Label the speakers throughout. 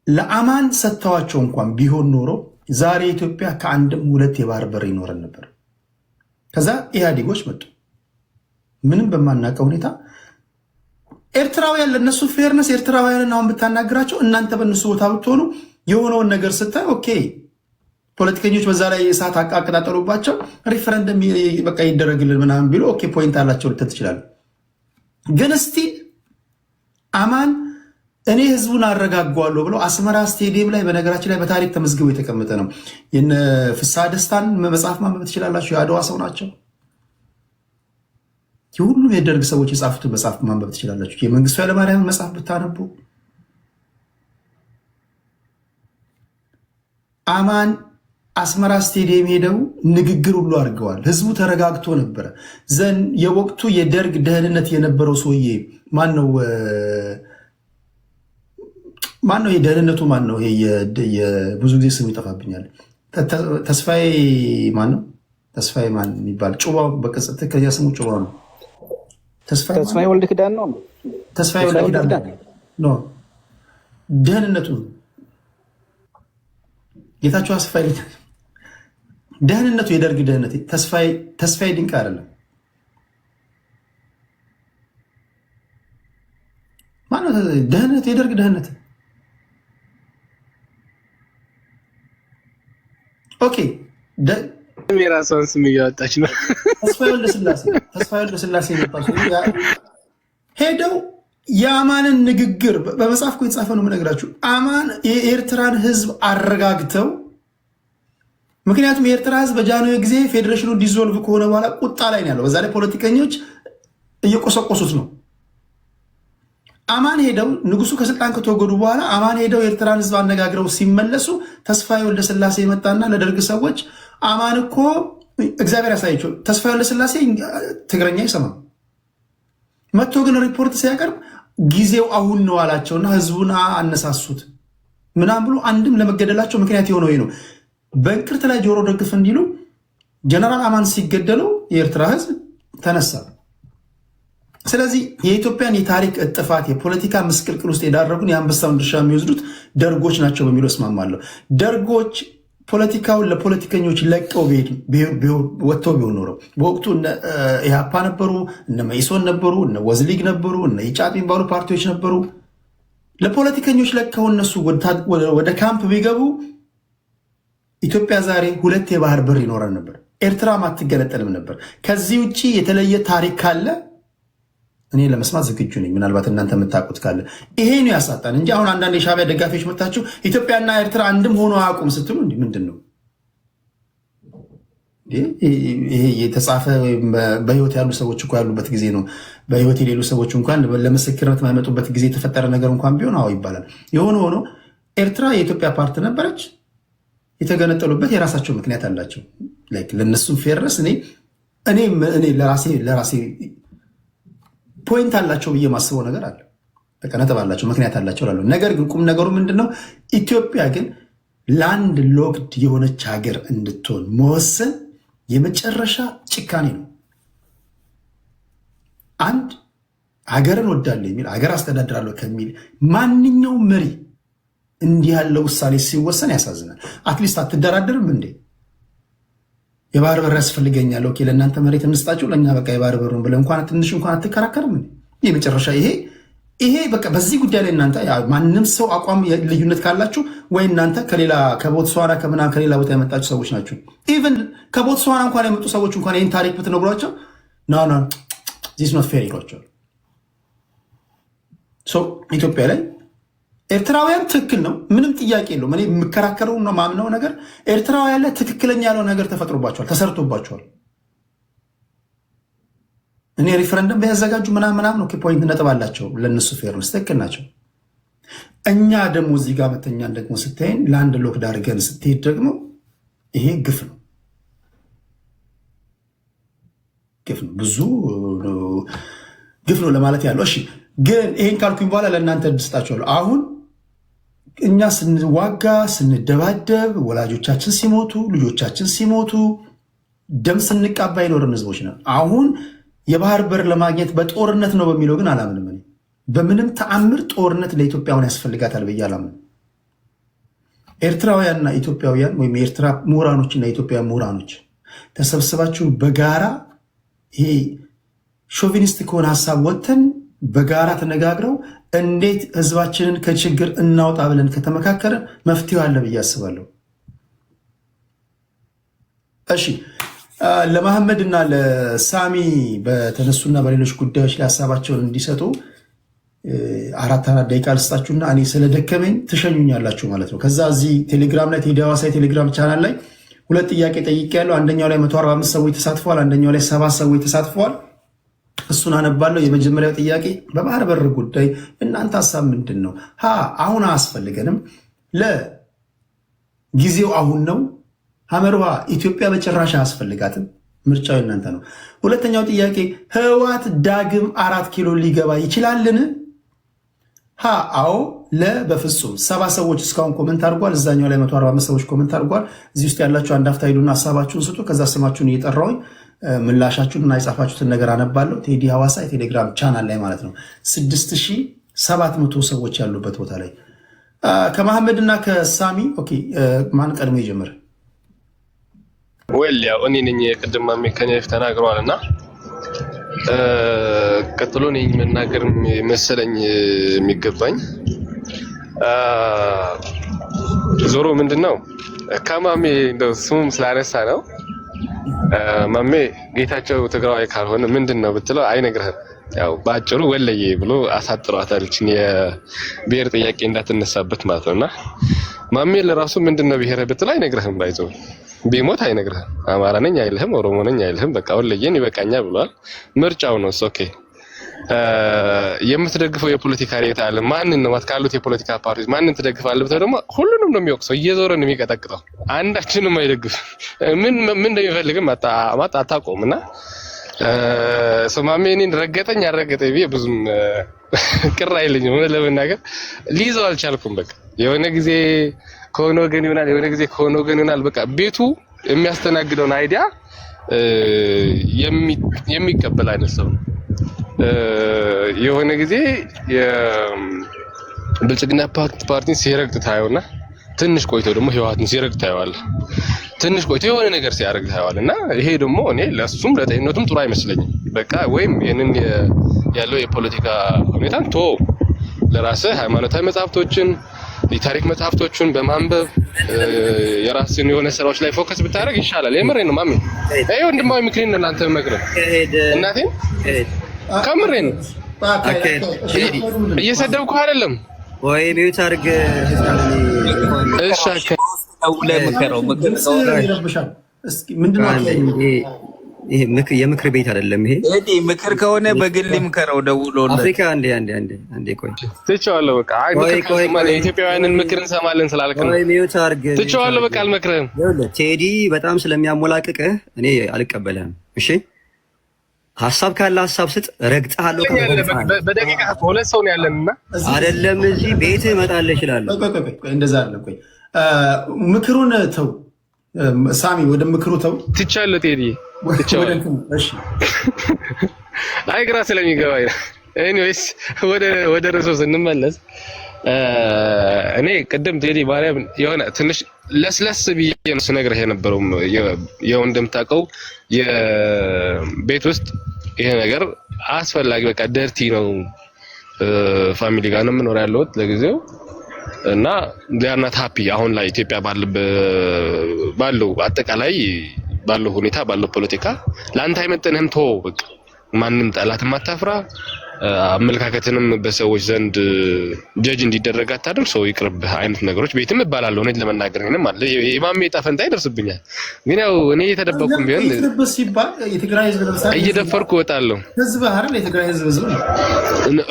Speaker 1: ለአማን ሰጥተዋቸው እንኳን ቢሆን ኖሮ ዛሬ ኢትዮጵያ ከአንድም ሁለት የባህር በር ይኖረን ነበር። ከዛ ኢህአዴጎች መጡ። ምንም በማናውቀው ሁኔታ ኤርትራውያን ለነሱ ፌርነስ ኤርትራውያንን አሁን ብታናግራቸው እናንተ በእነሱ ቦታ ብትሆኑ የሆነውን ነገር ስታይ ኦኬ ፖለቲከኞች በዛ ላይ እሳት አቃጠሉባቸው ሪፈረንደም በቃ ይደረግልን ምናምን ቢሉ ኦኬ ፖይንት አላቸው ልትል ትችላለህ። ግን እስቲ አማን እኔ ህዝቡን አረጋጓለሁ ብለው አስመራ ስቴዲየም ላይ በነገራችን ላይ በታሪክ ተመዝግቦ የተቀመጠ ነው። የነ ፍስሐ ደስታን መጽሐፍ ማንበብ ትችላላችሁ። የአድዋ ሰው ናቸው። የሁሉም የደርግ ሰዎች የጻፉትን መጽሐፍ ማንበብ ትችላላችሁ። የመንግስቱ ኃይለማርያምን መጽሐፍ ብታነቡ አማን አስመራ ስቴዲየም ሄደው ንግግር ሁሉ አድርገዋል። ህዝቡ ተረጋግቶ ነበረ። ዘን የወቅቱ የደርግ ደህንነት የነበረው ሰውዬ ማነው? የደህንነቱ ማነው? ብዙ ጊዜ ስሙ ይጠፋብኛል። ተስፋዬ ማነው? ተስፋዬ ማን የሚባል ጩባው በቅጽት ከዚያ ስሙ ጩባው ነው።
Speaker 2: ተስፋዬ ወልደ ኪዳን ነው።
Speaker 1: ተስፋዬ ወልደ ኪዳን ነው ደህንነቱ። ጌታቸው አስፋዬ ደህንነቱ የደርግ ደህንነት። ተስፋዬ ድንቅ አይደለም። ማነው ደህንነቱ? የደርግ ደህንነት። ኦኬ
Speaker 2: የራሷን ስም እያወጣች ነው።
Speaker 1: ተስፋዬ ወልደ ስላሴ ሄደው የአማንን ንግግር በመጽሐፍ እኮ የተጻፈ ነው የምነግራችሁ። አማን የኤርትራን ህዝብ አረጋግተው፣ ምክንያቱም የኤርትራ ህዝብ በጃንሆይ ጊዜ ፌዴሬሽኑ ዲዞልቭ ከሆነ በኋላ ቁጣ ላይ ነው ያለው። በዛ ላይ ፖለቲከኞች እየቆሰቆሱት ነው። አማን ሄደው ንጉሱ ከስልጣን ከተወገዱ በኋላ አማን ሄደው የኤርትራን ህዝብ አነጋግረው ሲመለሱ ተስፋዬ ወልደ ስላሴ የመጣና ለደርግ ሰዎች አማን እኮ እግዚአብሔር ያሳያቸው። ተስፋዬ ወልደ ስላሴ ትግረኛ ይሰማል። መጥቶ ግን ሪፖርት ሲያቀርብ ጊዜው አሁን ነው አላቸውና ህዝቡን አነሳሱት ምናም ብሎ አንድም ለመገደላቸው ምክንያት የሆነው ነው። በእንቅርት ላይ ጆሮ ደግፍ እንዲሉ ጀነራል አማን ሲገደለው የኤርትራ ህዝብ ተነሳ። ስለዚህ የኢትዮጵያን የታሪክ እጥፋት የፖለቲካ ምስቅልቅል ውስጥ የዳረጉን የአንበሳውን ድርሻ የሚወስዱት ደርጎች ናቸው በሚለው እስማማለሁ። ደርጎች ፖለቲካውን ለፖለቲከኞች ለቀው ወጥተው ቢሆን ኖረው በወቅቱ ኢህአፓ ነበሩ፣ እነ መኢሶን ነበሩ፣ እነ ወዝሊግ ነበሩ፣ እነ ኢጫት የሚባሉ ፓርቲዎች ነበሩ። ለፖለቲከኞች ለቀው እነሱ ወደ ካምፕ ቢገቡ ኢትዮጵያ ዛሬ ሁለት የባህር በር ይኖረን ነበር። ኤርትራም አትገነጠልም ነበር። ከዚህ ውጭ የተለየ ታሪክ ካለ እኔ ለመስማት ዝግጁ ነኝ። ምናልባት እናንተ የምታውቁት ካለ ይሄ ነው ያሳጣን እንጂ አሁን አንዳንድ የሻዕቢያ ደጋፊዎች መታችሁ ኢትዮጵያና ኤርትራ አንድም ሆኖ አያውቁም ስትሉ እንዲህ ምንድን ነው ይሄ የተጻፈ? በህይወት ያሉ ሰዎች እኮ ያሉበት ጊዜ ነው። በህይወት የሌሉ ሰዎች እንኳን ለምስክርነት የማይመጡበት ጊዜ የተፈጠረ ነገር እንኳን ቢሆን አዎ ይባላል። የሆነ ሆኖ ኤርትራ የኢትዮጵያ ፓርት ነበረች። የተገነጠሉበት የራሳቸው ምክንያት አላቸው። ለእነሱም ፌርነስ እኔ ለራሴ ፖይንት አላቸው ብዬ ማስበው ነገር አለ። በቃ ነጥብ አላቸው፣ ምክንያት አላቸው ላሉ። ነገር ግን ቁም ነገሩ ምንድነው? ኢትዮጵያ ግን ላንድ ሎክድ የሆነች ሀገር እንድትሆን መወሰን የመጨረሻ ጭካኔ ነው። አንድ ሀገርን ወዳለሁ የሚል ሀገር አስተዳድራለሁ ከሚል ማንኛውም መሪ እንዲህ ያለው ውሳኔ ሲወሰን ያሳዝናል። አትሊስት አትደራደርም እንዴ? የባህር በር ያስፈልገኛል። ኦኬ ለእናንተ መሬት እንስጣችሁ፣ ለእኛ በቃ የባህር በሩን ብለህ እንኳን ትንሽ እንኳን አትከራከርም? የመጨረሻ ይሄ በቃ በዚህ ጉዳይ ላይ እናንተ ማንም ሰው አቋም ልዩነት ካላችሁ ወይ እናንተ ከቦትስዋና ከምናምን ከሌላ ቦታ የመጣችሁ ሰዎች ናቸው። ኢቨን ከቦትስዋና እንኳን የመጡ ሰዎች እንኳን ይህን ታሪክ ብትነግሯቸው ና ዚስ ኖት ፌር ይሏቸዋል። ኢትዮጵያ ላይ ኤርትራውያን ትክክል ነው፣ ምንም ጥያቄ የለውም። እኔ የምከራከረው ነው ማምነው ነገር ኤርትራውያን ላይ ትክክለኛ ያለው ነገር ተፈጥሮባቸዋል፣ ተሰርቶባቸዋል። እኔ ሪፈረንደም ቢያዘጋጁ ምናምን ፖይንት ነጥብ አላቸው፣ ለእነሱ ፌርነስ ትክክል ናቸው። እኛ ደግሞ እዚህ ጋር መተኛን ደግሞ ስታይን ለአንድ ሎክ ዳርገን ስትሄድ ደግሞ ይሄ ግፍ ነው፣ ብዙ ግፍ ነው ለማለት ያለው። እሺ ግን ይሄን ካልኩኝ በኋላ ለእናንተ ድስጣቸዋለሁ። አሁን እኛ ስንዋጋ ስንደባደብ፣ ወላጆቻችን ሲሞቱ፣ ልጆቻችን ሲሞቱ፣ ደም ስንቃባ ይኖርን ህዝቦች ነው። አሁን የባህር በር ለማግኘት በጦርነት ነው በሚለው ግን አላምንም። በምንም ተአምር ጦርነት ለኢትዮጵያ አሁን ያስፈልጋታል ብዬ አላምንም። ኤርትራውያንና ኢትዮጵያውያን ወይም የኤርትራ ምሁራኖችና የኢትዮጵያ ምሁራኖች ተሰብስባችሁ በጋራ ይሄ ሾቪኒስት ከሆነ ሀሳብ ወጥተን በጋራ ተነጋግረው እንዴት ህዝባችንን ከችግር እናውጣ ብለን ከተመካከረ መፍትሄው አለ ብዬ አስባለሁ። እሺ ለመሐመድ እና ለሳሚ በተነሱና በሌሎች ጉዳዮች ላይ ሀሳባቸውን እንዲሰጡ 4 ደቂቃ ልስጣችሁና እኔ ስለደከመኝ ትሸኙኛላችሁ ማለት ነው። ከዛ እዚህ ቴሌግራም ላይ ቴዲ ሐዋሳ ቴሌግራም ቻናል ላይ 2 ጥያቄ ጠይቄያለሁ። አንደኛው ላይ 145 ሰዎች ተሳትፈዋል። አንደኛው ላይ 7 ሰዎች ተሳትፈዋል። እሱን አነባለሁ። የመጀመሪያው ጥያቄ በባህር በር ጉዳይ እናንተ ሀሳብ ምንድን ነው? አሁን አያስፈልገንም፣ ለጊዜው አሁን ነው። ሐመርሃ ኢትዮጵያ በጭራሽ አያስፈልጋትም። ምርጫው እናንተ ነው። ሁለተኛው ጥያቄ ህወሓት ዳግም 4 ኪሎ ሊገባ ይችላልን? አዎ፣ በፍጹም 70 ሰዎች እስካሁን ኮመንት አድርጓል። እዛኛው ላይ 145 ሰዎች ኮመንት አድርጓል። እዚህ ውስጥ ያላችሁ አንድ አፍታ ሂዱና ሀሳባችሁን ስጡ። ከዛ ስማችሁን እየጠራሁኝ ምላሻችሁን እና የጻፋችሁትን ነገር አነባለሁ። ቴዲ ሐዋሳ የቴሌግራም ቻናል ላይ ማለት ነው። 6700 ሰዎች ያሉበት ቦታ ላይ ከመሐመድ እና ከሳሚ ኦኬ፣ ማን ቀድሞ ይጀምር?
Speaker 3: ወል ያው እኔ ነኝ ቅድም ማሜ ከኔ ተናግሯል እና ቀጥሎ ነኝ መናገር መሰለኝ የሚገባኝ ዞሮ ምንድነው ከማሜ እንደው ስሙም ስላነሳ ነው። ማሜ ጌታቸው ትግራዋይ ካልሆነ ምንድነው ብትለው አይነግርህም። ያው ባጭሩ ወለዬ ብሎ አሳጥሯታል። እቺን የብሔር ጥያቄ እንዳትነሳበት ማለት ነውና ማሜ ለራሱ ምንድነው ብሔር ብትለው አይነግርህም። ባይዘው ቢሞት አይነግርህም። አማራ ነኝ አይልህም፣ ኦሮሞ ነኝ አይልህም። በቃ ወለየን ይበቃኛል ብሏል። ምርጫው ነው። ኦኬ የምትደግፈው የፖለቲካ ሬት አለ ማንን ነው ካሉት የፖለቲካ ፓርቲዎች ማንን ትደግፋለህ ብትለው ደግሞ ሁሉንም ነው የሚወቅሰው፣ እየዞረ ነው የሚቀጠቅጠው። አንዳችንም አይደግፍ ምን እንደሚፈልግም አታውቀውምና ሰማሜ እኔን ረገጠኝ ያረገጠኝ ቢዬ ብዙም ቅር አይለኝም። ሆነ ለመናገር ሊይዘው አልቻልኩም። በቃ የሆነ ጊዜ ከሆነ ወገን ይሆናል፣ የሆነ ጊዜ ከሆነ ወገን ይሆናል። በቃ ቤቱ የሚያስተናግደውን አይዲያ የሚቀበል አይነት ሰው ነው። የሆነ ጊዜ የብልጽግና ፓርቲን ሲረግጥ ታየውና ትንሽ ቆይቶ ደግሞ ህወሓትን ሲረግጥ ታየዋለህ። ትንሽ ቆይቶ የሆነ ነገር ሲያረግ ታየዋለህ። እና ይሄ ደግሞ እኔ ለሱም ለጤንነቱም ጥሩ አይመስለኝም። በቃ ወይም ይሄንን ያለው የፖለቲካ ሁኔታን ቶ ለራስህ ሃይማኖታዊ መጽሐፍቶችን የታሪክ መጽሐፍቶችን በማንበብ የራስን የሆነ ስራዎች ላይ ፎከስ ብታደርግ ይሻላል። የምሬን ነው ማሜ። አይ ወንድማዊ ምክሬን ነው ለአንተ መክረህ እናቴ ከምሬን ነው። እየሰደብኩህ አይደለም
Speaker 4: ወይ ሚዩት አድርግ።
Speaker 3: እሺ
Speaker 4: ይሄ የምክር ቤት አይደለም። ይሄ
Speaker 5: ምክር ከሆነ በግል ምከረው ደውሎ
Speaker 4: አፍሪካ አንዴ ቆይ
Speaker 3: ትቼዋለሁ። በቃ አይ የኢትዮጵያውያንን ምክር እንሰማለን ስላልክ ነው።
Speaker 4: ሚዩት አድርግ።
Speaker 3: ትቼዋለሁ። በቃ አልመክርህም።
Speaker 4: ቴዲ በጣም ስለሚያሞላቅቅህ እኔ አልቀበልህም። እሺ ሀሳብ ካለ ሀሳብ ስጥ። ረግጠሃለሁ።
Speaker 3: በደቂቃ 2 ሰው ነው ያለንና
Speaker 4: አይደለም እዚህ ቤት እመጣለሁ እችላለሁ።
Speaker 1: ቆይ እንደዛ አይደለም። ቆይ ምክሩን ተው ሳሚ፣ ወደ ምክሩ ተው።
Speaker 3: ትቻለህ ቴዲ ትቻለህ። እሺ አይ ግራ ስለሚገባኝ ኤኒዌይስ ወደ ርዕሱ ስንመለስ እኔ ቅድም ቴዲ ማርያም የሆነ ትንሽ ለስለስ ብዬ ነው ስነግርህ የነበረው። ያው እንደምታውቀው የቤት ውስጥ ይሄ ነገር አስፈላጊ በቃ ደርቲ ነው። ፋሚሊ ጋር ነው የምኖር ያለሁት ለጊዜው እና ሊያናት ሃፒ አሁን ላይ ኢትዮጵያ ባለው አጠቃላይ ባለው ሁኔታ ባለው ፖለቲካ ለአንተ አይመጥንህም። ተወው በቃ ማንም ጠላትም አታፍራ። አመለካከትንም በሰዎች ዘንድ ጀጅ እንዲደረግ አታድርግ። ሰው ይቅርብህ አይነት ነገሮች ቤትም እባላለሁ። እኔ ለመናገር ነኝ ማለት የማሜ ጣፈንታ ይደርስብኛል። ግን ያው እኔ የተደበቅኩም ቢሆን
Speaker 1: የትግራይ ህዝብ ለምሳሌ
Speaker 3: እየደፈርኩ እወጣለሁ።
Speaker 1: ህዝብ አይደል? የትግራይ ህዝብ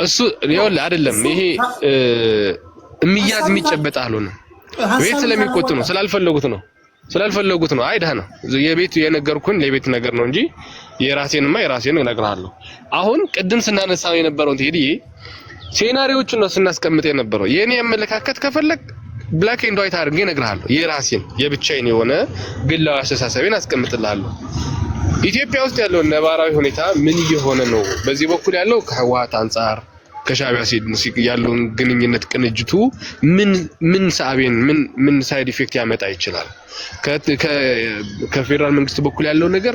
Speaker 3: እሱ ይኸውልህ አይደለም ይሄ የሚያዝ የሚጨበጥ አልሆነም። ቤት ስለሚቆጡ ነው፣ ስላልፈለጉት ነው። አይዳ ነው የቤቱ የነገርኩን ለቤት ነገር ነው እንጂ የራሴን እነግርሃለሁ። አሁን ቅድም ስናነሳው የነበረው ቴዲ ሴናሪዎቹን ነው ስናስቀምጥ የነበረው። የኔ አመለካከት ከፈለክ ብላክ ኤንድ ዋይት አድርጌ እነግርሃለሁ። የራሴን የብቻዬን የሆነ ግላዊ አስተሳሰቤን አስቀምጥልሃለሁ። ኢትዮጵያ ውስጥ ያለው ነባራዊ ሁኔታ ምን እየሆነ ነው? በዚህ በኩል ያለው ከህወሓት አንፃር ከሻዕቢያ ያለውን ግንኙነት ቅንጅቱ ምን ሳቤን ምን ሳይድ ኢፌክት ያመጣ ይችላል? ከፌደራል መንግስት በኩል ያለው ነገር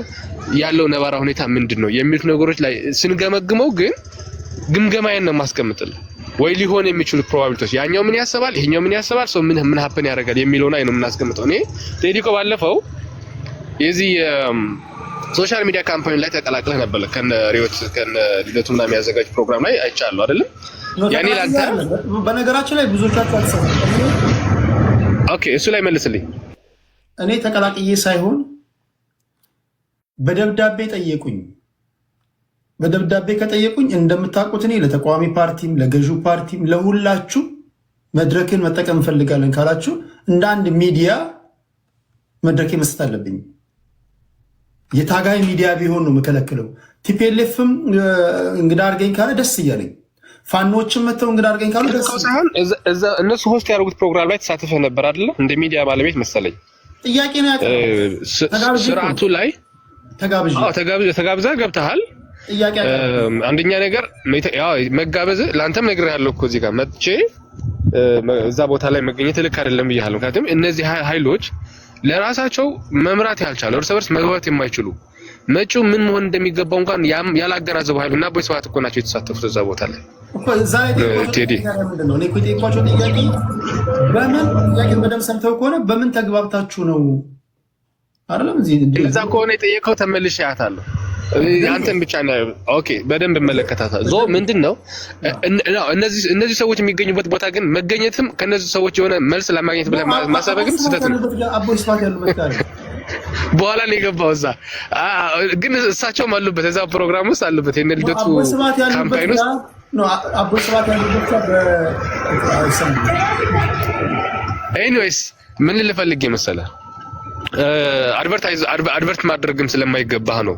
Speaker 3: ያለው ነባራ ሁኔታ ምንድነው የሚሉት ነገሮች ላይ ስንገመግመው ግን ግምገማዬን ነው ማስቀምጥልህ ወይ ሊሆን የሚችሉ ፕሮባቢሊቲዎች ያኛው ምን ያስባል ይሄኛው ምን ያስባል ሰው ምን ሀፕን ያደርጋል የሚለውን አይኑ እናስቀምጠው። እኔ ቴዲኮ ባለፈው የዚህ ሶሻል ሚዲያ ካምፓኒ ላይ ተቀላቅለህ ነበር ከነ ሪዮት ከነ ልደቱና የሚያዘጋጅ ፕሮግራም ላይ አይቻለሁ አይደል? ያኔ ላንተ
Speaker 1: በነገራችን ላይ ብዙዎቻችሁ አትሰሙም።
Speaker 3: ኦኬ እሱ ላይ መልስልኝ።
Speaker 1: እኔ ተቀላቅዬ ሳይሆን በደብዳቤ ጠየቁኝ። በደብዳቤ ከጠየቁኝ እንደምታውቁት እኔ ለተቃዋሚ ፓርቲም ለገዢው ፓርቲም ለሁላችሁ መድረክን መጠቀም እንፈልጋለን ካላችሁ እንደ አንድ ሚዲያ መድረክ መስጠት አለብኝ። የታጋይ ሚዲያ ቢሆን ነው የምከለክለው። ቲፒኤልኤፍም እንግዳ አድርገኝ ካለ ደስ እያለኝ፣ ፋኖችም መተው እንግዳ አድርገኝ ካሉ ደስ
Speaker 3: ሳይሆን እነሱ ሆስት ያደረጉት ፕሮግራም ላይ ተሳትፈህ ነበር አይደለ? እንደ ሚዲያ ባለቤት መሰለኝ።
Speaker 1: ጥያቄ ነው ያቀረበው።
Speaker 3: ስርዓቱ ላይ ተጋብዘህ ገብተሃል። አንደኛ ነገር ያው መጋበዝ ለአንተም ነግሬሃለሁ እኮ እዚህ ጋር መጥቼ እዛ ቦታ ላይ መገኘት ልክ አይደለም ብያለሁ። ምክንያቱም እነዚህ ኃይሎች ለራሳቸው መምራት ያልቻሉ እርስ በርስ መግባባት የማይችሉ መጪው ምን መሆን እንደሚገባው እንኳን ያላገናዘቡ ኃይሉና ቦይ ሰዋት እኮ ናቸው የተሳተፉት እዛ ቦታ ላይ። ቴዲ
Speaker 1: እኔ እኮ የጠየኳቸው ጥያቄ በምን ጥያቄ በደምብ ሰምተው ከሆነ በምን ተግባብታችሁ ነው አይደለም?
Speaker 3: እዛ ከሆነ የጠየቀው ተመልሼ አያታለሁ። አንተን ብቻ ነው ኦኬ፣ በደንብ መለከታታ ዞ ምንድነው እነዚህ ሰዎች የሚገኙበት ቦታ ግን መገኘትም ከነዚህ ሰዎች የሆነ መልስ ለማግኘት ብለ ማሰበግም ስህተት ነው። በኋላ ነው የገባው እዛ ግን እሳቸውም አሉበት እዛ ፕሮግራም ውስጥ አሉበት የነ ልደቱ ካምፓይን ውስጥ ነው አቦ ስብሐት ያሉበት ኤኒዌይስ ምን ልፈልግ መሰለህ አድቨርት ማድረግም ስለማይገባህ ነው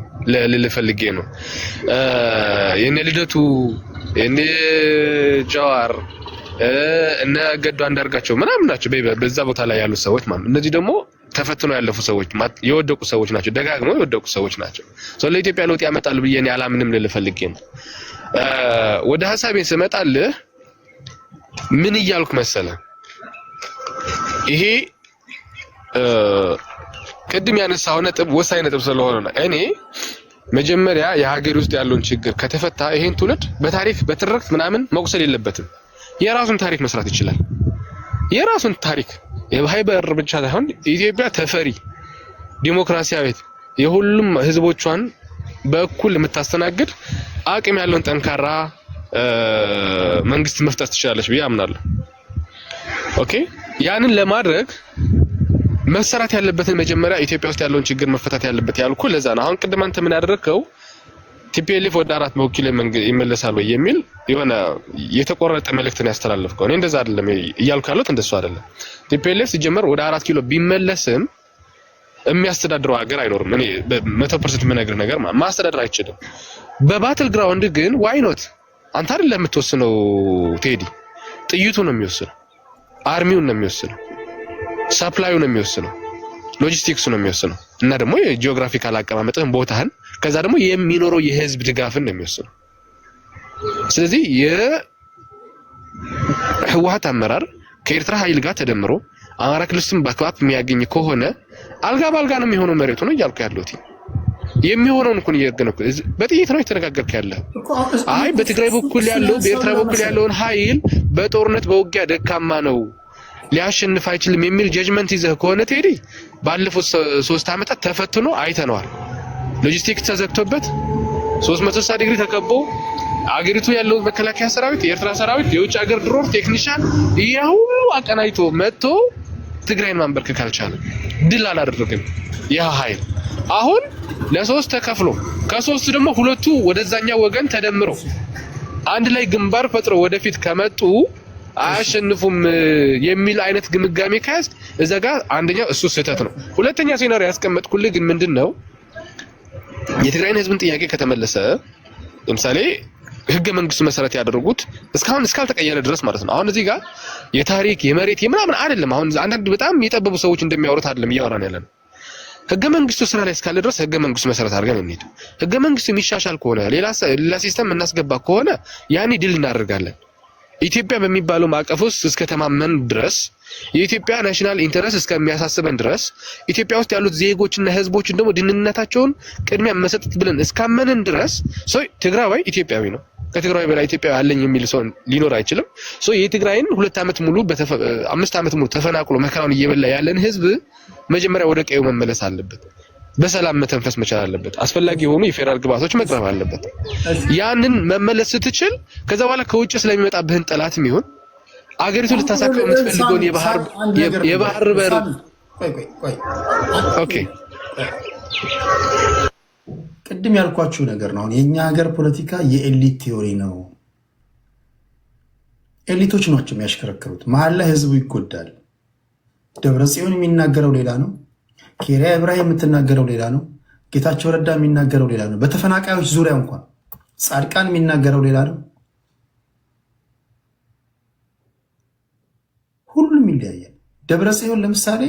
Speaker 3: ልፈልጌ ነው። የነ ልደቱ የነ ጃዋር እነ ገዱ አንዳርጋቸው ምናምን ናቸው በዛ ቦታ ላይ ያሉ ሰዎች ማለት። እነዚህ ደግሞ ተፈትነው ያለፉ ሰዎች የወደቁ ሰዎች ናቸው፣ ደጋግመው የወደቁ ሰዎች ናቸው። ለኢትዮጵያ ለውጥ ያመጣሉ ብዬ እኔ አላምንም ልፈልጌ ነው። ወደ ሐሳቤን ስመጣልህ ምን እያልኩ መሰለህ ይሄ ቅድም ያነሳው ነጥብ ወሳኝ ነጥብ ስለሆነ ነው። እኔ መጀመሪያ የሀገር ውስጥ ያለውን ችግር ከተፈታ ይሄን ትውልድ በታሪክ በትርክት ምናምን መቁሰል የለበትም። የራሱን ታሪክ መስራት ይችላል። የራሱን ታሪክ የሃይበር ብቻ ሳይሆን ኢትዮጵያ ተፈሪ ዲሞክራሲያዊት የሁሉም ህዝቦቿን በእኩል የምታስተናግድ አቅም ያለውን ጠንካራ መንግስት መፍጠር ትችላለች ብዬ አምናለሁ። ኦኬ ያንን ለማድረግ መሰራት ያለበትን መጀመሪያ ኢትዮጵያ ውስጥ ያለውን ችግር መፈታት ያለበት ያልኩ ለዛ ነው። አሁን ቅድም አንተ ምን ያደረከው ቲፒኤልኤፍ ወደ 4 በወኪል ይመለሳል ወይ የሚል የሆነ የተቆረጠ መልእክትን ያስተላልፍከው። እኔ እንደዛ አይደለም እያልኩ ያለሁት እንደሱ አይደለም። ቲፒኤልኤፍ ሲጀመር ወደ 4 ኪሎ ቢመለስም የሚያስተዳድረው ሀገር አይኖርም። እኔ 100% የምነግርህ ነገር ማስተዳደር አይችልም። በባትል ግራውንድ ግን ዋይ ኖት አንተ አይደለም የምትወስነው ቴዲ፣ ጥይቱ ነው የሚወስነው፣ አርሚውን ነው የሚወስነው፣ ሰፕላዩ ነው የሚወስነው፣ ሎጂስቲክሱ ነው የሚወስነው እና ደግሞ የጂኦግራፊካል አቀማመጥን ቦታህን ከዛ ደግሞ የሚኖረው የህዝብ ድጋፍን ነው የሚወስነው። ስለዚህ የህወሓት አመራር ከኤርትራ ኃይል ጋር ተደምሮ አማራ ክልልም ባክባፕ የሚያገኝ ከሆነ አልጋ ባልጋ ነው የሚሆነው መሬቱ ነው እያልኩ ያለሁት። የሚሆነውን እንኳን እየገነኩ በጥይት ነው የተነጋገርኩ ያለው። አይ በትግራይ በኩል ያለው በኤርትራ በኩል ያለውን ኃይል በጦርነት በውጊያ ደካማ ነው ሊያሸንፍ አይችልም የሚል ጀጅመንት ይዘህ ከሆነ ቴዲ ባለፉት 3 አመታት ተፈትኖ አይተነዋል። ሎጂስቲክስ ተዘግቶበት 360 ዲግሪ ተከቦ አገሪቱ ያለው መከላከያ ሰራዊት፣ የኤርትራ ሰራዊት፣ የውጭ ሀገር ድሮን ቴክኒሻን ያው አቀናይቶ መጥቶ ትግራይን ማንበርከክ አልቻለም። ድል አላደረገም። ያ ኃይል አሁን ለሶስት ተከፍሎ ከሶስት ደግሞ ሁለቱ ወደዛኛው ወገን ተደምሮ አንድ ላይ ግንባር ፈጥሮ ወደፊት ከመጡ አያሸንፉም የሚል አይነት ግምጋሜ ካስ እዛ ጋር አንደኛው እሱ ስህተት ነው። ሁለተኛ ሴናሪዮ ያስቀመጥኩልህ ግን ምንድነው የትግራይን ህዝብን ጥያቄ ከተመለሰ ለምሳሌ ህገ መንግስቱ መሰረት ያደረጉት እስካሁን እስካልተቀየረ ድረስ ማለት ነው። አሁን እዚህ ጋር የታሪክ የመሬት የምናምን አይደለም። አሁን አንዳንድ በጣም የጠበቡ ሰዎች እንደሚያወሩት አይደለም እያወራን ያለነው። ህገ መንግስቱ ስራ ላይ እስካለ ድረስ ህገ መንግስቱ መሰረት አድርገን እንሂድ። ህገ መንግስቱ የሚሻሻል ከሆነ ሌላ ሲስተም እናስገባ ከሆነ ያኔ ድል እናደርጋለን። ኢትዮጵያ በሚባለው ማዕቀፍ ውስጥ እስከተማመን ድረስ የኢትዮጵያ ናሽናል ኢንተረስት እስከሚያሳስበን ድረስ ኢትዮጵያ ውስጥ ያሉት ዜጎችና ህዝቦችን ደግሞ ድህነታቸውን ቅድሚያ መሰጠት ብለን እስካመንን ድረስ ትግራዋይ ኢትዮጵያዊ ነው። ከትግራይ በላይ ኢትዮጵያዊ አለኝ የሚል ሰው ሊኖር አይችልም። የትግራይን 2 ዓመት ሙሉ 5 ዓመት ሙሉ ተፈናቅሎ መከራውን እየበላ ያለን ህዝብ መጀመሪያ ወደ ቀዩ መመለስ አለበት። በሰላም መተንፈስ መቻል አለበት። አስፈላጊ የሆኑ የፌደራል ግባቶች መቅረብ አለበት። ያንን መመለስ ስትችል ከዛ በኋላ ከውጭ ስለሚመጣብህን ጠላትም ይሁን አገሪቱ ልታሳካው የምትፈልገውን የባህር በር ኦኬ
Speaker 1: ቅድም ያልኳችሁ ነገር ነው። አሁን የኛ ሀገር ፖለቲካ የኤሊት ቲዮሪ ነው። ኤሊቶች ናቸው የሚያሽከረክሩት። መሀል ላይ ህዝቡ ይጎዳል። ደብረጽዮን የሚናገረው ሌላ ነው። ኬሪያ ኢብራሂም የምትናገረው ሌላ ነው። ጌታቸው ረዳ የሚናገረው ሌላ ነው። በተፈናቃዮች ዙሪያ እንኳን ጻድቃን የሚናገረው ሌላ ነው። ሁሉም ይለያያል። ደብረጽዮን ለምሳሌ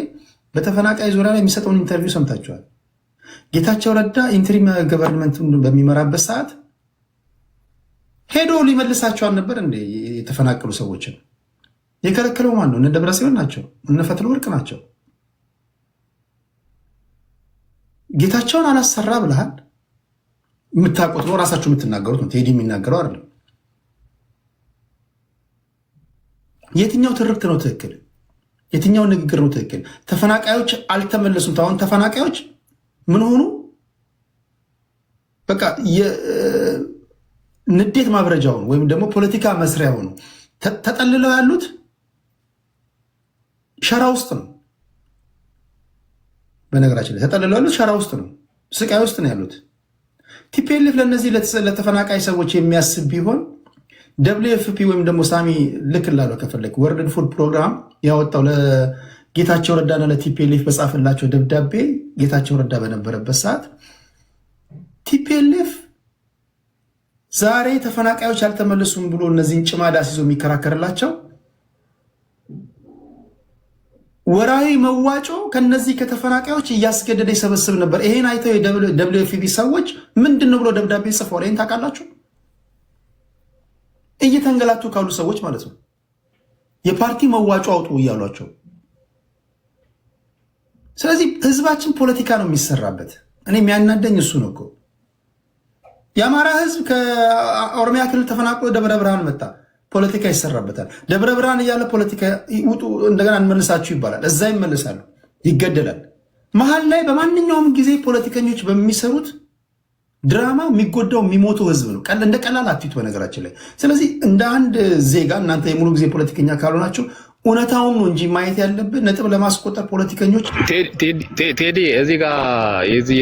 Speaker 1: በተፈናቃይ ዙሪያ ላይ የሚሰጠውን ኢንተርቪው ሰምታችኋል። ጌታቸው ረዳ ኢንትሪም ገቨርንመንቱን በሚመራበት ሰዓት ሄዶ ሊመልሳቸው አልነበር እንዴ? የተፈናቀሉ ሰዎችን የከለከለው ማን ነው? እነ ደብረጽዮን ናቸው። እነ ፈትለወርቅ ናቸው። ጌታቸውን አላሰራ ብለሃል። የምታውቁት ነው፣ ራሳችሁ የምትናገሩት ነው። ቴዲ የሚናገረው አይደለም። የትኛው ትርክት ነው ትክክል? የትኛው ንግግር ነው ትክክል? ተፈናቃዮች አልተመለሱም። አሁን ተፈናቃዮች ምን ሆኑ? በቃ ንዴት ማብረጃውን ወይም ደግሞ ፖለቲካ መስሪያ ሆኑ ተጠልለው ያሉት ሸራ ውስጥ ነው። በነገራችን ላይ ተጠልለው ያሉት ሸራ ውስጥ ነው፣ ስቃይ ውስጥ ነው ያሉት። ቲፒኤልኤፍ ለእነዚህ ለተፈናቃይ ሰዎች የሚያስብ ቢሆን WFP ወይም ደግሞ ሳሚ ልክ ላለው ከፈለግ ወርልድ ፉድ ፕሮግራም ያወጣው ለጌታቸው ረዳና ለቲፒኤልኤፍ በጻፈላቸው ደብዳቤ ጌታቸው ረዳ በነበረበት ሰዓት ቲፒኤልኤፍ ዛሬ ተፈናቃዮች አልተመለሱም ብሎ እነዚህን ጭማዳ ሲዞ የሚከራከርላቸው ወራዊ መዋጮ ከነዚህ ከተፈናቃዮች እያስገደደ ይሰበስብ ነበር። ይሄን አይተው የWFP ሰዎች ምንድነው ብሎ ደብዳቤ ጽፈዋል። ይሄን ታውቃላችሁ? እየተንገላቱ ካሉ ሰዎች ማለት ነው። የፓርቲ መዋጮ አውጡ እያሏቸው። ስለዚህ ህዝባችን ፖለቲካ ነው የሚሰራበት። እኔ የሚያናደኝ እሱ ነው እኮ። የአማራ ህዝብ ከኦሮሚያ ክልል ተፈናቅሎ ደብረ ብርሃን መጣ፣ ፖለቲካ ይሰራበታል። ደብረ ብርሃን እያለ ፖለቲካ ውጡ እንደገና እንመልሳችሁ ይባላል። እዛ ይመልሳሉ፣ ይገደላል። መሀል ላይ በማንኛውም ጊዜ ፖለቲከኞች በሚሰሩት ድራማ የሚጎዳው የሚሞተው ህዝብ ነው። እንደ ቀላል አትዩት በነገራችን ላይ። ስለዚህ እንደ አንድ ዜጋ እናንተ የሙሉ ጊዜ ፖለቲከኛ ካልሆናችሁ እውነታውን ነው እንጂ ማየት ያለብን ነጥብ ለማስቆጠር ፖለቲከኞች።
Speaker 3: ቴዲ እዚህ ጋር የዚህ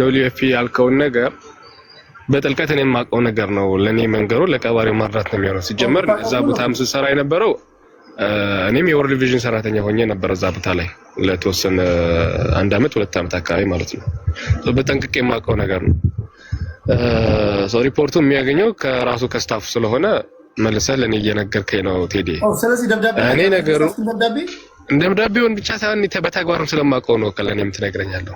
Speaker 3: WFP ያልከውን ነገር በጥልቀት እኔ የማውቀው ነገር ነው። ለእኔ መንገሩ ለቀባሪው ማድራት ነው የሚሆነው። ሲጀመር እዛ ቦታ ስሰራ የነበረው እኔም የወርልድ ቪዥን ሰራተኛ ሆኜ ነበር እዛ ቦታ ላይ ለተወሰነ 1 ዓመት 2 ዓመት አካባቢ ማለት ነው። በጠንቅቄ የማውቀው ነገር ነው። ሪፖርቱ የሚያገኘው ከራሱ ከስታፍ ስለሆነ መልሰህ ለእኔ እየነገርከኝ ነው ቴዲ።
Speaker 1: ስለዚህ
Speaker 3: እኔ ነገሩ ደብዳቤውን ብቻ ሳይሆን በተግባርም ስለማውቀው ነው ከለኔ የምትነግረኛለሁ።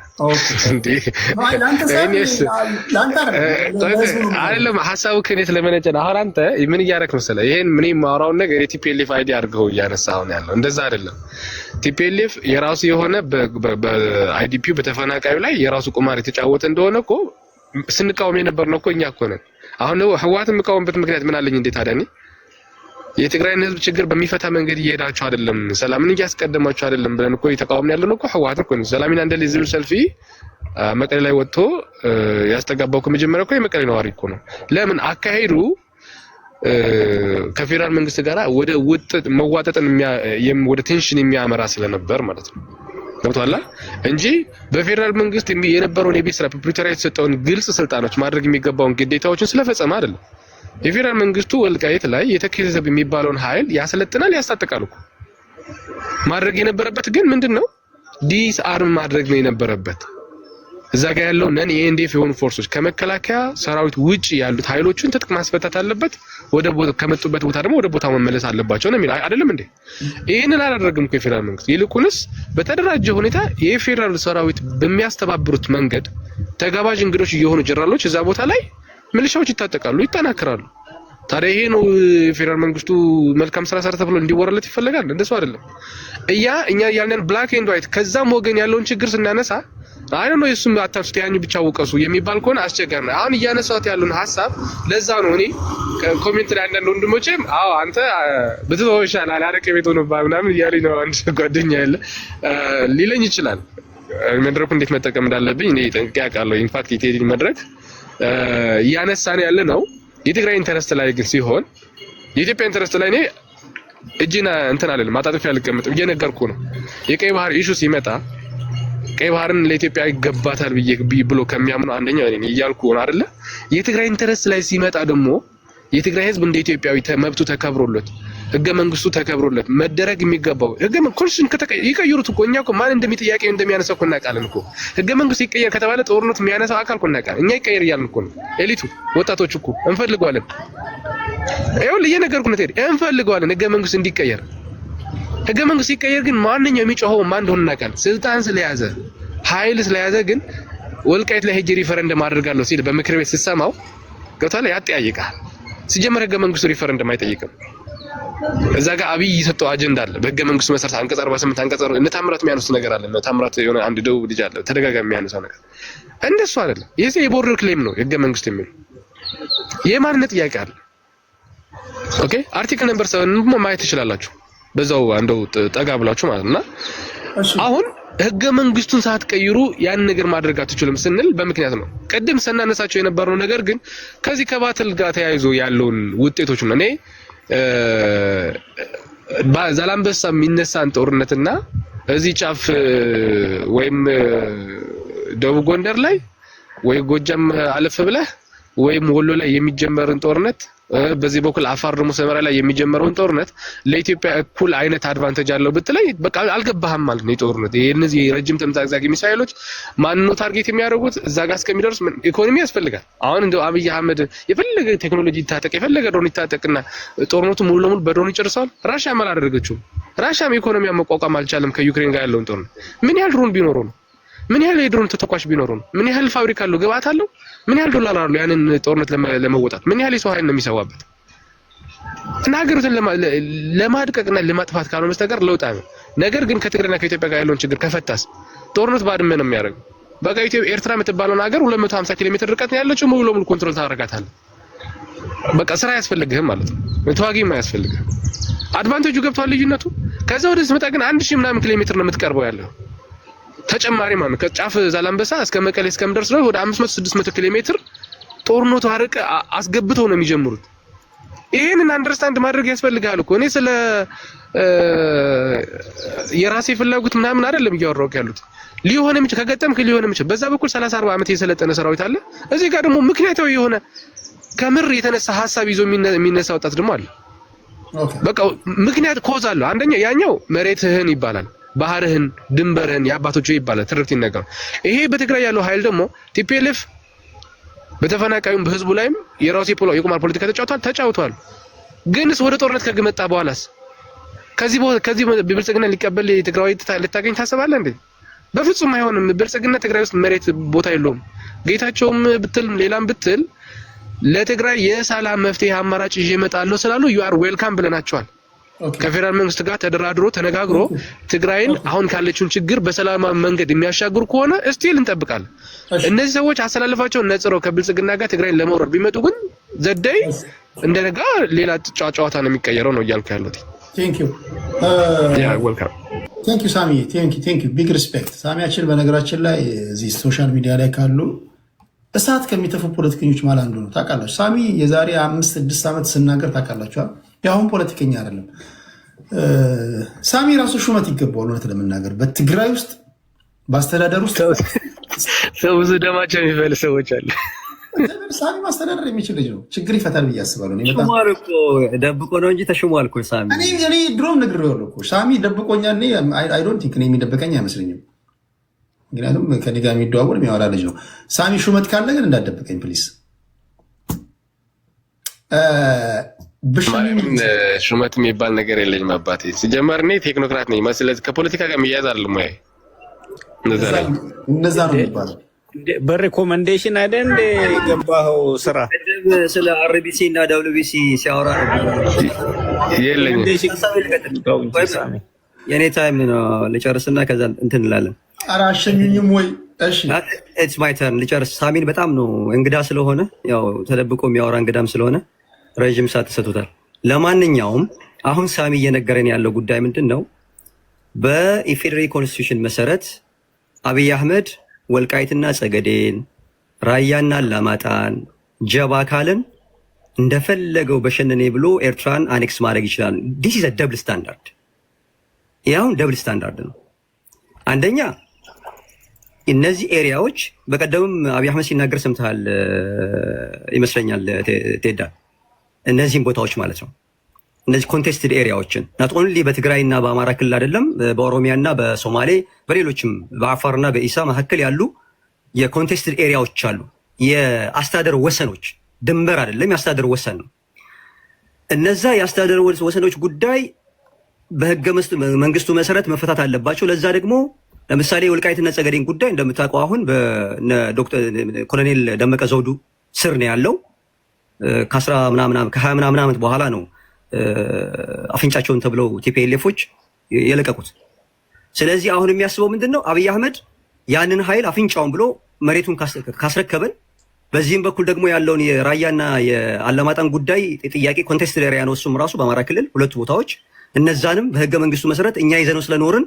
Speaker 3: አይደለም ሀሳቡ ከኔ ስለመነጨ ነው። አሁን አንተ ምን እያደረክ መሰለህ? ይሄን ምን የማወራውን ነገር የቲፒኤልኤፍ አይዲ አድርገው እያነሳሁ ነው ያለው። እንደዛ አይደለም። ቲፒኤልኤፍ የራሱ የሆነ በአይዲፒው በተፈናቃዩ ላይ የራሱ ቁማር የተጫወተ እንደሆነ እኮ ስንቃወም የነበርነው እኮ እኛ እኮ ነን። አሁን ህወሓትን የምቃወምበት ምክንያት ምን አለኝ? እንዴት አዳኒ የትግራይን ህዝብ ችግር በሚፈታ መንገድ እየሄዳችሁ አይደለም፣ ሰላምን እያስቀደማችሁ አይደለም ብለን እኮ የተቃወምን ያለነው እኮ ህወሓት እኮ ነው። ሰላሚና እንደለ ዝም ሰልፊ መቀሌ ላይ ወጥቶ ያስተጋባው ከመጀመሪያ እኮ የመቀሌ ነዋሪ እኮ ነው። ለምን አካሄዱ ከፌደራል መንግስት ጋር ወደ ውጥት መዋጠጥን ወደ ቴንሽን የሚያመራ ስለነበር ማለት ነው። ገብቶሃል እንጂ በፌደራል መንግስት የነበረውን የቤት ስራ ፕሪቶሪያ የተሰጠውን ግልጽ ስልጣኖች ማድረግ የሚገባውን ግዴታዎችን ስለፈጸመ አይደለም። የፌደራል መንግስቱ ወልቃይት ላይ የተከዘበ የሚባለውን ኃይል ያሰለጥናል፣ ያስታጥቃል እኮ። ማድረግ የነበረበት ግን ምንድነው? ዲስአርም ማድረግ ነው የነበረበት። እዛ ጋር ያለው ነን የኤንዲኤፍ የሆኑ ፎርሶች ከመከላከያ ሰራዊት ውጪ ያሉት ኃይሎችን ትጥቅ ማስፈታት አለበት፣ ወደ ከመጡበት ቦታ ደግሞ ወደ ቦታው መመለስ አለባቸው ነው የሚል አይደለም እንዴ? ይሄንን አላደረግም እኮ የፌደራል መንግስት። ይልቁንስ በተደራጀ ሁኔታ የፌደራል ሰራዊት በሚያስተባብሩት መንገድ ተጋባዥ እንግዶች የሆኑ ጀነራሎች እዛ ቦታ ላይ ሚሊሻዎች ይታጠቃሉ፣ ይጠናከራሉ። ታዲያ ይሄ ነው የፌደራል መንግስቱ መልካም ስራ ሰርተ ብሎ እንዲወራለት ይፈልጋል? እንደሱ አይደለም። እኛ ያለን ብላክ ኤንድ ዋይት ከዛም ወገን ያለውን ችግር ስናነሳ አይ ነው እሱም አታፍስት ያኝ ብቻ ወቀሱ የሚባል ከሆነ አስቸጋሪ ነው። አሁን እያነሳሁት ያለውን ሐሳብ ለዛ ነው እኔ ኮሜንት ላይ አንዳንድ ወንድሞቼም አዎ አንተ ብትተው ይሻላል አረቄ ቤት ሆኖ ምናምን እያለኝ ነው። አንድ ጓደኛ ያለ ሊለኝ ይችላል። መድረኩ እንዴት መጠቀም እንዳለብኝ እኔ ጠንቅቄ አውቃለሁ። ኢንፋክት የቴዲ መድረክ እያነሳን ያለ ነው የትግራይ ኢንተረስት ላይ ግን ሲሆን የኢትዮጵያ ኢንተረስት ላይ እኔ እጅና እንትን አለልም ማጣጥፍ ያልቀመጥም እየነገርኩ ነው። የቀይ ባህር ኢሹ ሲመጣ ቀይ ባህርን ለኢትዮጵያ ይገባታል ብሎ ከሚያምኑ አንደኛው እኔ እያልኩ ነው አይደለ? የትግራይ ኢንተረስት ላይ ሲመጣ ደግሞ የትግራይ ህዝብ እንደ ኢትዮጵያዊ መብቱ ተከብሮለት ህገ መንግስቱ ተከብሮለት መደረግ የሚገባው ህገ መንግስቱን ይቀይሩት እኮ እኛ እኮ ማን እንደሚጥያቄው እንደሚያነሳው እኮ እናውቃለን እኮ። ህገ መንግስቱ ይቀየር ከተባለ ጦርነት የሚያነሳው አካል እኮ እናውቃለን። እኛ ይቀየር እያልን እኮ ነው። ኤሊቱ ወጣቶች እኮ እንፈልገዋለን። ይኸውልህ እየነገርኩህ ነው። እንፈልገዋለን ህገ መንግስቱ እንዲቀየር። ህገ መንግስቱ ሲቀየር ግን ማንኛው የሚጮኸው ማን እንደሆነ እናውቃለን። ስልጣን ስለያዘ ኃይል ስለያዘ ግን ወልቃይት ላይ ሄጄ ሪፈረንደም አደርጋለሁ ሲል በምክር ቤት ስትሰማው ገብቶሃል? ያጠያይቃል። ሲጀመር ህገ መንግስቱ ሪፈረንደም አይጠይቅም። እዛ ጋር አብይ የሰጠው አጀንዳ አለ። በህገ መንግስቱ መሰረት አንቀጽ 48 አንቀጽ እነ ታምራት የሚያነሱት ነገር አለ። እነ ታምራት የሆነ አንድ ደቡብ ልጅ አለ ተደጋጋሚ የሚያነሳው ነገር እንደሱ አይደለም። ይሄ የቦርደር ክሌም ነው ህገ መንግስቱ የሚል የማንነት ጥያቄ አለ። ኦኬ አርቲክል ነምበር 7 ማየት ትችላላችሁ። በዛው አንደው ጠጋ ብላችሁ ማለት ነውና አሁን ህገ መንግስቱን ሳትቀይሩ ያን ነገር ማድረግ አትችሉም ስንል በምክንያት ነው። ቀደም ሰናነሳቸው የነበረው ነገር ግን ከዚህ ከባትል ጋር ተያይዞ ያለውን ውጤቶች ነው። እኔ ዛላምበሳ የሚነሳን ጦርነትና እዚህ ጫፍ ወይም ደቡብ ጎንደር ላይ ወይ ጎጃም አለፍ ብለህ ወይም ወሎ ላይ የሚጀመርን ጦርነት በዚህ በኩል አፋር ደግሞ ሰመራ ላይ የሚጀመረውን ጦርነት ለኢትዮጵያ እኩል አይነት አድቫንቴጅ አለው ብትለኝ በቃ አልገባህም ማለት ነው። የጦርነት የነዚህ ረጅም ተምዛግዛጊ ሚሳኤሎች ማን ነው ታርጌት የሚያደርጉት? እዛ ጋር እስከሚደርስ ኢኮኖሚ ያስፈልጋል። አሁን እንደው አብይ አህመድ የፈለገ ቴክኖሎጂ ይታጠቅ የፈለገ ድሮን ይታጠቅና ጦርነቱ ሙሉ ለሙሉ በድሮን ይጨርሳል። ራሽያ ማል አደረገችው። ራሽያም ኢኮኖሚያ መቋቋም አልቻለም። ከዩክሬን ጋር ያለውን ጦርነት ምን ያህል ድሮን ቢኖረው ነው? ምን ያህል የድሮን ተተኳሽ ቢኖረው ነው? ምን ያህል ፋብሪካ አለው? ግብአት አለው? ምን ያህል ዶላር አለው? ያንን ጦርነት ለመወጣት ምን ያህል የሰው ኃይል ነው የሚሰዋበት? እና ሀገሪቱን ለማድቀቅና ለማጥፋት ካልሆነ በስተቀር ለውጥ አይደለም። ነገር ግን ከትግራይና ከኢትዮጵያ ጋር ያለውን ችግር ከፈታስ ጦርነት ባድመ ነው የሚያደርገው። በቃ ኤርትራ የምትባለውን ሀገር 250 ኪሎ ሜትር ርቀት ነው ያለችው። ሙሉ ለሙሉ ኮንትሮል ታደርጋታለህ። በቃ ስራ ያስፈልግህም ማለት ነው። ተዋጊም አያስፈልግህም። አድቫንቴጁ ገብቷል ልዩነቱ። ከዛ ወደ ስመጣ ግን 1000 ምናምን ኪሎ ሜትር ነው የምትቀርበው ያለው ተጨማሪ ማለት ነው። ከጫፍ ዛላምበሳ እስከ መቀሌ እስከምደርስ ነው ወደ 500 600 ኪሎ ሜትር ጦርነቱ አርቀ አስገብተው ነው የሚጀምሩት። ይሄንን አንደርስታንድ ማድረግ ያስፈልጋል እኮ። እኔ ስለ የራሴ ፍላጎት ምናምን አይደለም እያወራሁ ያሉት። ሊሆንም ከገጠምክ ሊሆንም ይችላል። በዛ በኩል 30 40 ዓመት የሰለጠነ ሰራዊት አለ። እዚህ ጋር ደግሞ ምክንያታዊ የሆነ ከምር የተነሳ ሐሳብ ይዞ የሚነሳ ወጣት ደግሞ አለ። በቃ ምክንያት ኮዝ አለ። አንደኛ ያኛው መሬትህን ይባላል፣ ባህርህን፣ ድንበርህን የአባቶቹ ይባላል ትርክት ይነገራል። ይሄ በትግራይ ያለው ኃይል ደግሞ ቲፒኤልኤፍ በተፈናቃዩም በህዝቡ ላይም የራሱ የቁማር ፖለቲካ ተጫውቷል። ግንስ ወደ ጦርነት ከገመጣ በኋላስ ከዚህ ብልጽግና ሊቀበል የትግራይ ልታገኝ ታስባለህ እንዴ? በፍጹም አይሆንም። ብልጽግና ትግራይ ውስጥ መሬት ቦታ የለውም። ጌታቸውም ብትል ሌላም ብትል ለትግራይ የሰላም መፍትሄ አማራጭ ይዤ እመጣለሁ ስላሉ ዩ አር ዌልካም ብለናቸዋል። ከፌደራል መንግስት ጋር ተደራድሮ ተነጋግሮ ትግራይን አሁን ካለችውን ችግር በሰላማዊ መንገድ የሚያሻግሩ ከሆነ እስቲል እንጠብቃለን። እነዚህ ሰዎች አሰላለፋቸውን ነጽረው ከብልጽግና ጋር ትግራይን ለመውረድ ቢመጡ ግን ዘዳይ እንደነጋ ሌላ ጨዋታ ነው የሚቀየረው ነው እያልኩ ያለሁት።
Speaker 1: ቴንክ ዩ
Speaker 3: ዌልካም።
Speaker 1: ቴንክ ዩ ሳሚ፣ ቴንክ ዩ ቢግ ሪስፔክት። ሳሚያችን በነገራችን ላይ እዚህ ሶሻል ሚዲያ ላይ ካሉ እሳት ከሚተፉ ፖለቲከኞች ማለት አንዱ ነው። ታውቃላችሁ ሳሚ የዛሬ 5-6 ዓመት ስናገር ታውቃላችኋል። የአሁን ፖለቲከኛ አይደለም። ሳሚ ራሱ ሹመት ይገባዋል። እውነት ለመናገር በትግራይ ውስጥ በአስተዳደር ውስጥ
Speaker 3: ሰው ብዙ ደማቸው የሚፈል ሰዎች አሉ።
Speaker 1: ሳሚ ማስተዳደር የሚችል ልጅ ነው። ችግር ይፈታል ብዬ አስባለሁ።
Speaker 4: ተሽሟል እኮ ደብቆ ነው እንጂ ተሽሟል እኮ ሳሚ።
Speaker 1: እኔ ድሮም ነግሬዋለሁ እኮ ሳሚ ደብቆኛል። አይ ዶንት ቲንክ እኔ የሚደብቀኝ አይመስለኝም። ምክንያቱም ከኔ ጋር የሚደዋወል የሚያወራ ልጅ ነው። ሳሚ ሹመት ካለ ግን እንዳደብቀኝ ፕሊስ።
Speaker 3: ሹመት የሚባል ነገር የለኝም አባቴ። ሲጀመር እኔ ቴክኖክራት ነኝ። ስለዚህ ከፖለቲካ ጋር የሚያያዝ አይደለም ወይ?
Speaker 1: እነዛ ነው የሚባለው።
Speaker 5: በሪኮመንዴሽን አይደል እንደ የገባኸው ስራ?
Speaker 4: ስለ አርቢሲ እና ደብሊውቢሲ ሲያወራ
Speaker 3: የለኝም።
Speaker 4: የኔ ታይም ነው ልጨርስና ከዛ እንትን እንላለን።
Speaker 1: ኧረ አሸኙኝም ወይ? እሺ
Speaker 4: ኢትስ ማይ ተርን ልጨርስ። ሳሚን በጣም ነው እንግዳ ስለሆነ ያው ተደብቆ የሚያወራ እንግዳም ስለሆነ ረዥም ሰዓት ተሰጥቶታል። ለማንኛውም አሁን ሳሚ እየነገረን ያለው ጉዳይ ምንድን ነው? በኢፌዴሪ ኮንስቲቱሽን መሰረት አብይ አህመድ ወልቃይትና ጸገዴን፣ ራያና አላማጣን፣ ጀባ ካልን እንደፈለገው በሸነኔ ብሎ ኤርትራን አኔክስ ማድረግ ይችላል። ዲስ ኢዝ ደብል ስታንዳርድ። ያሁን ደብል ስታንዳርድ ነው። አንደኛ እነዚህ ኤሪያዎች በቀደምም አብይ አህመድ ሲናገር ሰምተሃል ይመስለኛል ቴዳ። እነዚህም ቦታዎች ማለት ነው እነዚህ ኮንቴስትድ ኤሪያዎችን ናት ኦንሊ በትግራይና በአማራ ክልል አይደለም፣ በኦሮሚያና በሶማሌ በሌሎችም በአፋርና በኢሳ መካከል ያሉ የኮንቴስትድ ኤሪያዎች አሉ። የአስተዳደር ወሰኖች ድንበር አይደለም፣ የአስተዳደር ወሰን ነው። እነዛ የአስተዳደር ወሰኖች ጉዳይ በህገ መንግስቱ መሰረት መፈታት አለባቸው። ለዛ ደግሞ ለምሳሌ የወልቃይትና ጸገዴን ጉዳይ እንደምታውቀው አሁን በዶክተር ኮሎኔል ደመቀ ዘውዱ ስር ነው ያለው። ከ20 ምናምን ዓመት በኋላ ነው አፍንጫቸውን ተብለው ቲፒኤልኤፎች የለቀቁት። ስለዚህ አሁን የሚያስበው ምንድን ነው? አብይ አህመድ ያንን ኃይል አፍንጫውን ብሎ መሬቱን ካስረከበን፣ በዚህም በኩል ደግሞ ያለውን የራያና የአላማጣን ጉዳይ ጥያቄ ኮንቴስትድ ኤሪያ ነው እሱም ራሱ በአማራ ክልል ሁለቱ ቦታዎች፣ እነዛንም በህገ መንግስቱ መሰረት እኛ ይዘነው ስለኖርን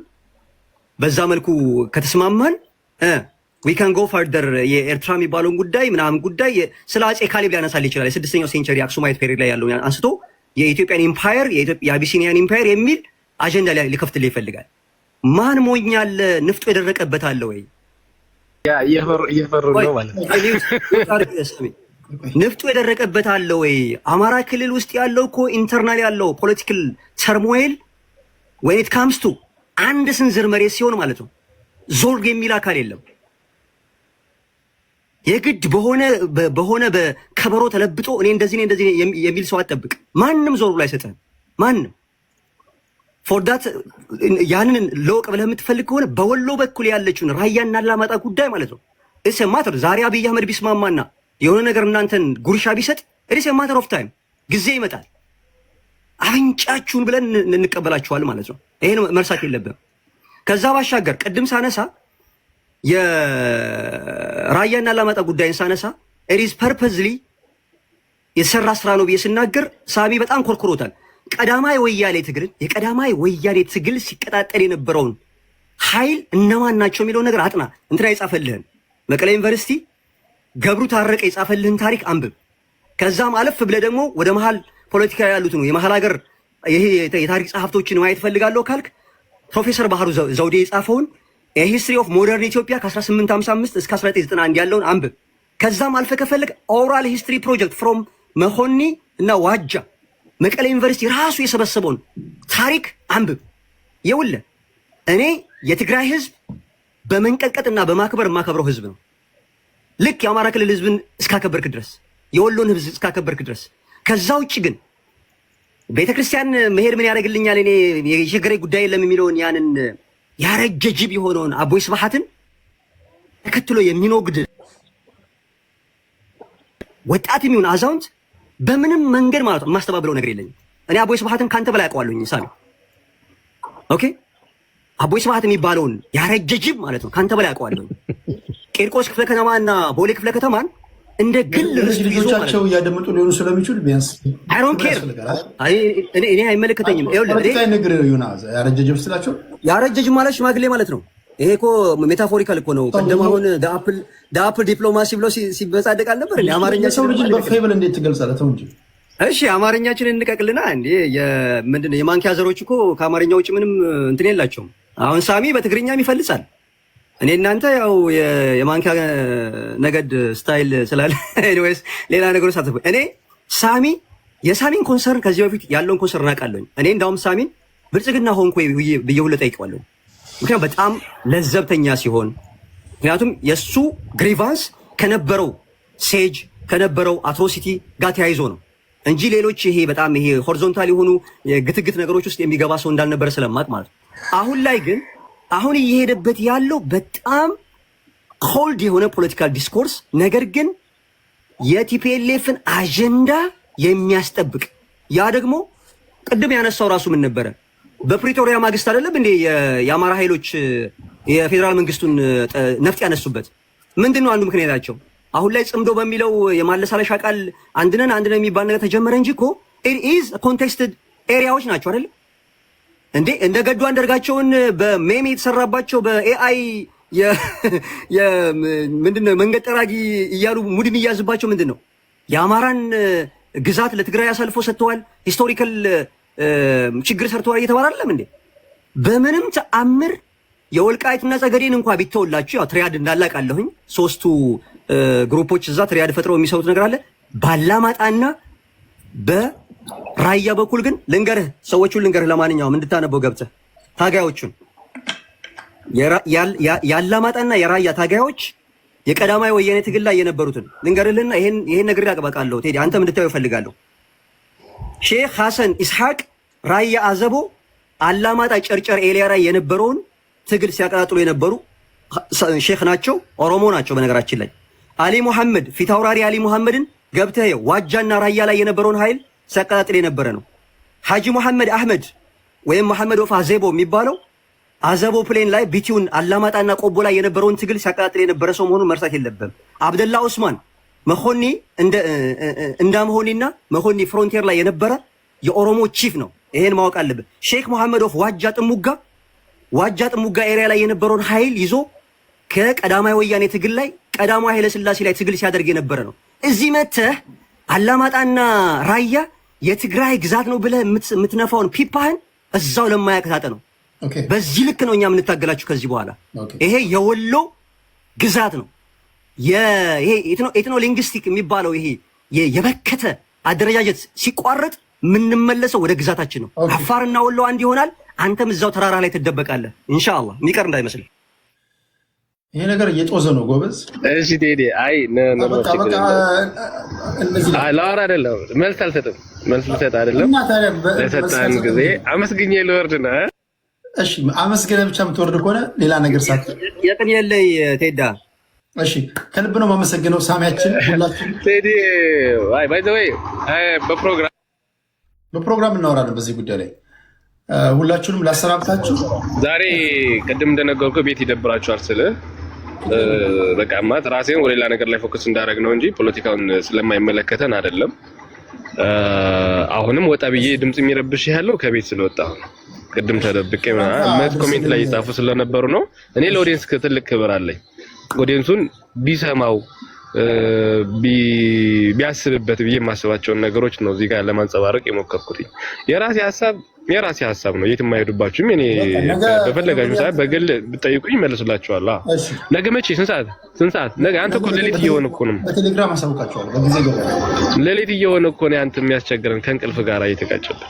Speaker 4: በዛ መልኩ ከተስማማን ዊ ካን ጎ ፈርደር። የኤርትራ የሚባለውን ጉዳይ ምናምን ጉዳይ ስለ አፄ ካሌብ ሊያነሳል ይችላል። የ6ኛው ሴንቸሪ አክሱማይት ፔሪድ ላይ ያለውን አንስቶ የኢትዮጵያን ኢምፓየር የአቢሲኒያን ኢምፓየር የሚል አጀንዳ ሊከፍትልህ ይፈልጋል። ማን ሞኛለ? ንፍጡ የደረቀበት አለ ወይ?
Speaker 3: እየፈሩ ነው ማለት ነው።
Speaker 4: ንፍጡ የደረቀበት አለ ወይ? አማራ ክልል ውስጥ ያለው እኮ ኢንተርናል ያለው ፖለቲካል ተርሞይል when it comes to አንድ ስንዝር መሬት ሲሆን ማለት ነው ዞር የሚል አካል የለም። የግድ በሆነ በከበሮ ተለብጦ እኔ እንደዚህ የሚል ሰው አትጠብቅ። ማንም ዞር ብሎ አይሰጥህም። ማንም ፎርዳት ያንን ለወቅ ብለህ የምትፈልግ ከሆነ በወሎ በኩል ያለችውን ራያና አላማጣ ጉዳይ ማለት ነው እስ ማተር ዛሬ አብይ አህመድ ቢስማማና የሆነ ነገር እናንተን ጉርሻ ቢሰጥ እስ ማተር ኦፍ ታይም ጊዜ ይመጣል። አፍንጫችሁን ብለን እንቀበላችኋል ማለት ነው። ይሄን መርሳት የለብንም። ከዛ ባሻገር ቅድም ሳነሳ የራያና አላማጣ ጉዳይን ሳነሳ ኢዝ ፐርፐዝሊ የተሰራ ስራ ነው ብዬ ስናገር ሳሚ በጣም ኮርኩሮታል። ቀዳማይ ወያኔ ትግል ሲቀጣጠል የነበረውን ኃይል እነማን ናቸው የሚለውን ነገር አጥና። እንትና የጻፈልህን መቀሌ ዩኒቨርሲቲ ገብሩ ታረቀ የጻፈልህን ታሪክ አንብብ። ከዛም አለፍ ብለህ ደግሞ ወደ መሀል ፖለቲካ ያሉት ነው የመሀል ሀገር ይሄ የታሪክ ጸሐፍቶችን ማየት ፈልጋለሁ ካልክ ፕሮፌሰር ባህሩ ዘውዴ የጻፈውን ሂስትሪ ኦፍ ሞደርን ኢትዮጵያ ከ1855 እስከ 1991 ያለውን አንብብ። ከዛም አልፈ ከፈለግ ኦራል ሂስትሪ ፕሮጀክት ፍሮም መሆኒ እና ዋጃ መቀሌ ዩኒቨርሲቲ ራሱ የሰበሰበውን ታሪክ አንብብ። ይውል እኔ የትግራይ ህዝብ በመንቀጥቀጥና በማክበር የማከብረው ህዝብ ነው። ልክ የአማራ ክልል ህዝብን እስካከበርክ ድረስ፣ የወሎን ህዝብ እስካከበርክ ድረስ። ከዛ ውጭ ግን ቤተክርስቲያን መሄድ ምን ያደርግልኛል እኔ የሽግሬ ጉዳይ የለም የሚለውን ያንን ያረጀ ጅብ የሆነውን አቦይ ስብሐትን ተከትሎ የሚኖግድ ወጣት የሚሆን አዛውንት በምንም መንገድ ማለት ነው የማስተባብለው ነገር የለኝም። እኔ አቦይ ስብሐትን ካንተ በላይ አውቀዋለሁኝ ሳሚ። ኦኬ አቦይ ስብሐት የሚባለውን ያረጀ ጅብ ማለት ነው ካንተ በላይ አውቀዋለሁኝ። ቂርቆስ ክፍለ ከተማና ቦሌ ክፍለ ከተማን እንደ ግል
Speaker 1: ልጆቻቸው እያደመጡ ሊሆኑ ስለሚችል ቢያንስ
Speaker 4: አይ ዶንት ኬር እኔ አይመለከተኝም።
Speaker 1: ያረጀ ጅብ ስላቸው
Speaker 4: ያረጀ ጅብ ማለት ሽማግሌ ማለት ነው። ይሄ እኮ ሜታፎሪካል እኮ ነው። ቀደም አሁን ዳፕል ዲፕሎማሲ ብሎ ሲበጻደቅ አልነበር? አማርኛ
Speaker 1: ሰው ልጅ በፌብል እንዴት ትገልጻለህ? ተው እንጂ
Speaker 4: እሺ፣ አማርኛችንን እንቀቅልና እንዴ ምንድነው የማንኪያ ዘሮች እኮ ከአማርኛ ውጭ ምንም እንትን የላቸውም። አሁን ሳሚ በትግርኛም ይፈልጻል። እኔ እናንተ ያው የማንኪያ ነገድ ስታይል ስላለ ኤኒዌይስ ሌላ ነገሮች ሳትፈ እኔ ሳሚ የሳሚን ኮንሰርን ከዚህ በፊት ያለውን ኮንሰርን አውቃለሁ። እኔ እንዳውም ሳሚን ብልጽግና ሆንኩ ብዬ ሁሉ ጠይቀዋለሁ። ምክንያቱም በጣም ለዘብተኛ ሲሆን ምክንያቱም የሱ ግሪቫንስ ከነበረው ሴጅ ከነበረው አትሮሲቲ ጋር ተያይዞ ነው እንጂ ሌሎች ይሄ በጣም ይሄ ሆሪዞንታል የሆኑ ግትግት ነገሮች ውስጥ የሚገባ ሰው እንዳልነበረ ስለማቅ ማለት ነው። አሁን ላይ ግን አሁን እየሄደበት ያለው በጣም ኮልድ የሆነ ፖለቲካል ዲስኮርስ ነገር ግን የቲፒኤልኤፍን አጀንዳ የሚያስጠብቅ ያ ደግሞ ቅድም ያነሳው ራሱ ምን ነበረ በፕሪቶሪያ ማግስት አይደለም እንዴ የአማራ ኃይሎች የፌደራል መንግስቱን ነፍጥ ያነሱበት ምንድነው አንዱ ምክንያታቸው አሁን ላይ ጽምዶ በሚለው የማለሳለሻ ቃል አንድነን የሚባል ነገር ተጀመረ እንጂ እኮ it is contested ኤሪያዎች ናቸው አይደል እንዴ እንደ ገዱ አንደርጋቸውን በሜም የተሰራባቸው በኤአይ ምንድነው መንገድ ጠራጊ እያሉ ሙድ የሚያዝባቸው ምንድነው የአማራን ግዛት ለትግራይ አሳልፎ ሰጥተዋል ሂስቶሪካል ችግር ሰርተዋል እየተባለ አይደለም እንዴ በምንም ተአምር የወልቃይትና ጸገዴን እንኳን ቢተውላችሁ ያው ትሪያድ እንዳላቃለሁኝ ሶስቱ ግሩፖች እዛ ትሪያድ ፈጥረው የሚሰሩት ነገር አለ ባላማጣና በራያ በኩል ግን ሰዎቹን ልንገርህ ለማንኛውም እንድታነበው ገብተህ ታጋዮቹን ያላማጣና የራያ ታጋዮች የቀዳማዊ ወያኔ ትግል ላይ የነበሩትን ልንገርህልና ይሄን ነገር ያቀባቃለሁ ቴዲ አንተም እንድታየው እፈልጋለሁ ሼክ ሐሰን ኢስሐቅ ራያ አዘቦ አላማጣ ጨርጨር ኤሊያ ላይ የነበረውን ትግል ሲያቀጣጥሉ የነበሩ ሼክ ናቸው ኦሮሞ ናቸው በነገራችን ላይ አሊ መሐመድ ፊታውራሪ አሊ መሐመድን ገብተህ ዋጃና ራያ ላይ የነበረውን ኃይል ሲያቀጣጥል የነበረ ነው ሐጂ መሐመድ አህመድ ወይም መሐመድ ወፍ አዘቦ የሚባለው አዘቦ ፕሌን ላይ ቢቲውን አላማጣና ቆቦ ላይ የነበረውን ትግል ሲያቀጣጥል የነበረ ሰው መሆኑን መርሳት የለብም አብደላ ኡስማን መኾኒ እንዳመሆኒና መኾኒ ፍሮንቲር ላይ የነበረ የኦሮሞ ቺፍ ነው ይሄን ማወቅ አለብን ሼክ መሐመድ ወፍ ዋጃ ጥሙጋ ኤሪያ ላይ የነበረውን ኃይል ይዞ ከቀዳማዊ ወያኔ ትግል ላይ ቀዳማዊ ኃይለ ሥላሴ ላይ ትግል ሲያደርግ የነበረ ነው እዚህ መተህ አላማጣና ራያ የትግራይ ግዛት ነው ብለህ የምትነፋውን ፒፓህን እዛው ለማያከታተ ነው በዚህ ልክ ነው እኛ የምንታገላችሁ ከዚህ በኋላ ይሄ የወሎ ግዛት ነው ይሄ ኤትኖ ሊንግስቲክ የሚባለው ይሄ የበከተ አደረጃጀት ሲቋረጥ ምንመለሰው ወደ ግዛታችን ነው አፋርና ወሎ አንድ ይሆናል አንተም እዛው ተራራ ላይ ትደበቃለህ ኢንሻአላህ የሚቀር እንዳይመስል
Speaker 1: ይሄ ነገር እየጦዘ ነው ጎበዝ
Speaker 3: እሺ ቴዲ አይ ላወራ አይደለም መልስ አልሰጥም መልስ ልሰጥ አይደለም ለሰጣን ጊዜ አመስግኜ ልወርድ ነው
Speaker 1: እሺ አመስግነህ ብቻ የምትወርድ ከሆነ ሌላ ነገር ሳት
Speaker 4: የቅን የለይ ቴዳ
Speaker 1: እሺ ከልብ ነው የማመሰግነው ሳሚያችን ሁላችን
Speaker 3: ቴዲ አይ ባይ ዘ ወይ
Speaker 1: በፕሮግራም እናወራለን በዚህ ጉዳይ ላይ ሁላችሁንም ላሰናብታችሁ
Speaker 3: ዛሬ ቅድም እንደነገርኩህ ቤት ይደብራችኋል ስለ በቃ ማት ራሴን ወደ ሌላ ነገር ላይ ፎከስ እንዳደረግ ነው እንጂ ፖለቲካውን ስለማይመለከተን አይደለም አሁንም ወጣ ብዬ ድምጽ የሚረብሽ ያለው ከቤት ስለወጣሁ ነው ቅድም ተደብቄ ማለት ኮሜንት ላይ እየጻፉ ስለነበሩ ነው እኔ ለኦዲየንስ ትልቅ ክብር አለኝ ኦዲየንሱን ቢሰማው ቢያስብበት ብዬ የማስባቸውን ነገሮች ነው እዚህ ጋር ለማንጸባረቅ የሞከርኩት የራሴ ሀሳብ ነው የትም አይሄዱባችሁም እኔ በፈለጋችሁ ሰዓት በግል ብጠይቁኝ መልስላችኋለሁ ነገ መቼ ስንት ሰዓት ነገ አንተ እኮ ሌሊት እየሆነ እኮ ነው
Speaker 1: በቴሌግራም አሳውቃችኋለሁ በጊዜ ገባ
Speaker 3: ሌሊት እየሆነ እኮ ነው አንተ የሚያስቸግረን ከእንቅልፍ ጋር እየተቃጨለ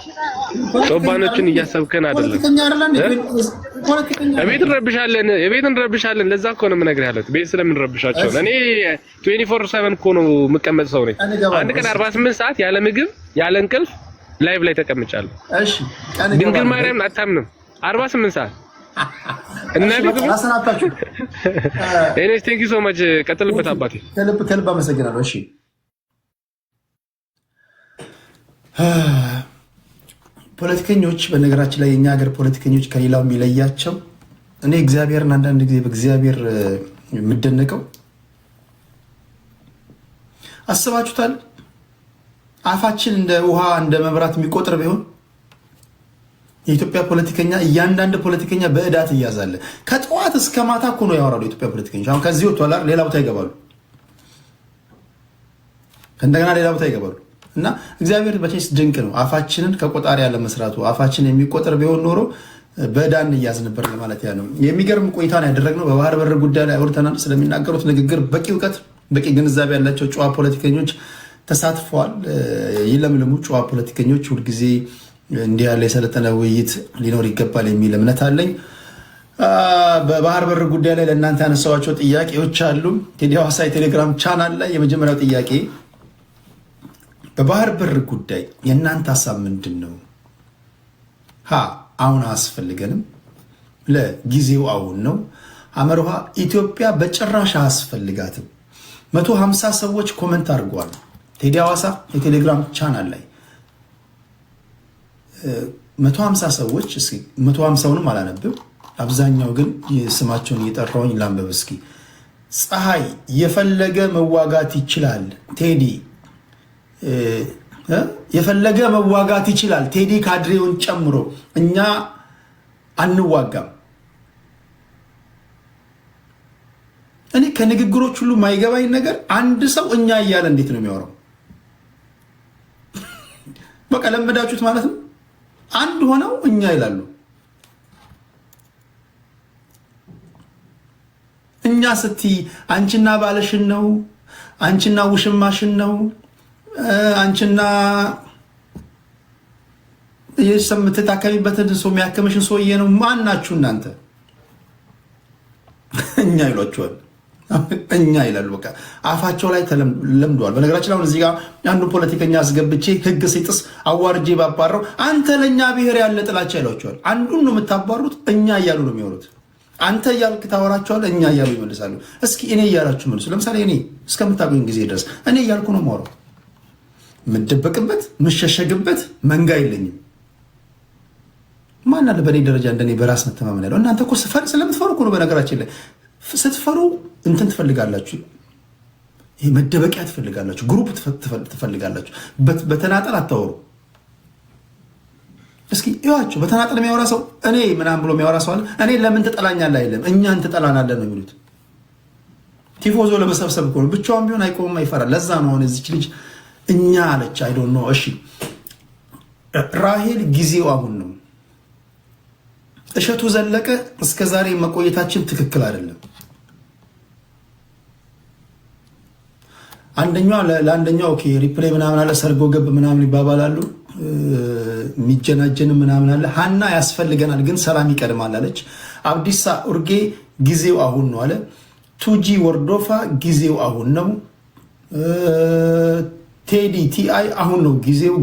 Speaker 3: ጾባኖችን እያሰብከን አይደለም የቤት እንረብሻለን ለዛ እኮ ነው የምነግርህ ያለው ቤት ስለምንረብሻቸው እኔ 24/7 እኮ ነው የምቀመጥ ሰው ነኝ አንድ ቀን 48 ሰዓት ያለ ምግብ ያለ እንቅልፍ ላይቭ ላይ ተቀምጫለሁ እሺ ድንግል ማርያም አታምንም 48 ሰዓት እና ቢቱ
Speaker 1: አሰናብታችሁ
Speaker 3: ኤኒዌይስ ቴንክ ዩ ሶ ማች ቀጥልበት አባቴ
Speaker 1: ከልብ አመሰግናለሁ እሺ ፖለቲከኞች በነገራችን ላይ የኛ ሀገር ፖለቲከኞች ከሌላው የሚለያቸው እኔ እግዚአብሔርን አንዳንድ ጊዜ በእግዚአብሔር የምደነቀው አስባችሁታል አፋችን እንደ ውሃ እንደ መብራት የሚቆጥር ቢሆን የኢትዮጵያ ፖለቲከኛ እያንዳንዱ ፖለቲከኛ በእዳት እያዛለ ከጠዋት እስከ ማታ እኮ ነው ያወራሉ የኢትዮጵያ ፖለቲከኞች አሁን ከዚህ ወጥቷል ሌላ ቦታ ይገባሉ እንደገና ሌላ ቦታ ይገባሉ እና እግዚአብሔር በቸስ ድንቅ ነው አፋችንን ከቆጣሪ ያለ መስራቱ አፋችን የሚቆጥር ቢሆን ኖሮ በዳን እያዝ ነበር ለማለት ያ ነው የሚገርም ቆይታ ነው ያደረግነው በባህር በር ጉዳይ ላይ አውርተናል ስለሚናገሩት ንግግር በቂ እውቀት በቂ ግንዛቤ ያላቸው ጨዋ ፖለቲከኞች ተሳትፈዋል ይለምልሙ ጨዋ ፖለቲከኞች ሁሉ ጊዜ እንዲህ ያለ የሰለጠነ ውይይት ሊኖር ይገባል የሚል እምነት አለኝ በባህር በር ጉዳይ ላይ ለእናንተ ያነሳዋቸው ጥያቄዎች አሉ። ቴዲ ሐዋሳ የቴሌግራም ቻናል ላይ የመጀመሪያው ጥያቄ በባህር በር ጉዳይ የእናንተ ሀሳብ ምንድን ነው? አሁን አያስፈልገንም፣ ለጊዜው አሁን ነው። አመርሃ ኢትዮጵያ በጭራሽ አያስፈልጋትም። 150 ሰዎች ኮመንት አድርገዋል ቴዲ ሐዋሳ የቴሌግራም ቻናል ላይ 150 ሰዎች። እስኪ 150ውንም አላነብም፣ አብዛኛው ግን ስማቸውን እየጠራውኝ ላንበብ እስኪ። ፀሐይ የፈለገ መዋጋት ይችላል ቴዲ የፈለገ መዋጋት ይችላል ቴዲ ካድሬውን ጨምሮ፣ እኛ አንዋጋም። እኔ ከንግግሮች ሁሉ ማይገባኝ ነገር አንድ ሰው እኛ እያለ እንዴት ነው የሚያወራው? በቃ ለመዳችሁት ማለት ነው። አንድ ሆነው እኛ ይላሉ። እኛ ስትይ አንቺና ባለሽን ነው፣ አንቺና ውሽማሽን ነው፣ አንቺና የምትታከሚበትን ሰው የሚያከምሽን ሰውዬ ነው። ማን ናችሁ እናንተ? እኛ ይሏቸዋል። እኛ ይላሉ። በቃ አፋቸው ላይ ለምደዋል። በነገራችን አሁን እዚህ ጋር አንዱ ፖለቲከኛ አስገብቼ ህግ ሲጥስ አዋርጄ ባባረው አንተ ለእኛ ብሔር ያለ ጥላቻ ይሏቸዋል። አንዱን ነው የምታባሩት። እኛ እያሉ ነው የሚወሩት። አንተ እያልክ ታወራቸዋል፣ እኛ እያሉ ይመልሳሉ። እስኪ እኔ እያላችሁ መልሱ። ለምሳሌ እኔ እስከምታገኝ ጊዜ ድረስ እኔ እያልኩ ነው የማወራው። የምደበቅበት የምሸሸግበት መንጋ የለኝም። ማን አለ በእኔ ደረጃ እንደኔ በራስ መተማመን ያለው? እናንተ እኮ ስለምትፈሩ እኮ ነው። በነገራችን ላይ ስትፈሩ እንትን ትፈልጋላችሁ፣ ይሄ መደበቂያ ትፈልጋላችሁ፣ ግሩፕ ትፈልጋላችሁ። በተናጠል አታወሩ። እስኪ ይዋችሁ በተናጠል የሚያወራ ሰው እኔ ምናምን ብሎ የሚያወራ ሰው አለ። እኔ ለምን ትጠላኛለህ አይልም፣ እኛን ትጠላናለህ ነው የሚሉት። ቲፎዞ ለመሰብሰብ እኮ ነው። ብቻውን ቢሆን አይቆምም፣ አይፈራል። ለዛ ነው አሁን እዚች ልጅ እኛ አለች። አይ ዶንት ኖ። እሺ ራሄል ጊዜው አሁን ነው። እሸቱ ዘለቀ እስከ ዛሬ መቆየታችን ትክክል አይደለም። አንደኛው ለአንደኛው ኦኬ ሪፕሌይ ምናምን አለ፣ ሰርጎ ገብ ምናምን ይባባላሉ፣ የሚጀናጀን ምናምን አለ። ሀና ያስፈልገናል ግን ሰላም ይቀድማል አለች። አብዲሳ ኡርጌ ጊዜው አሁን ነው አለ። ቱጂ ወርዶፋ ጊዜው አሁን ነው። ቴዲ ቲአይ አሁን ነው ጊዜው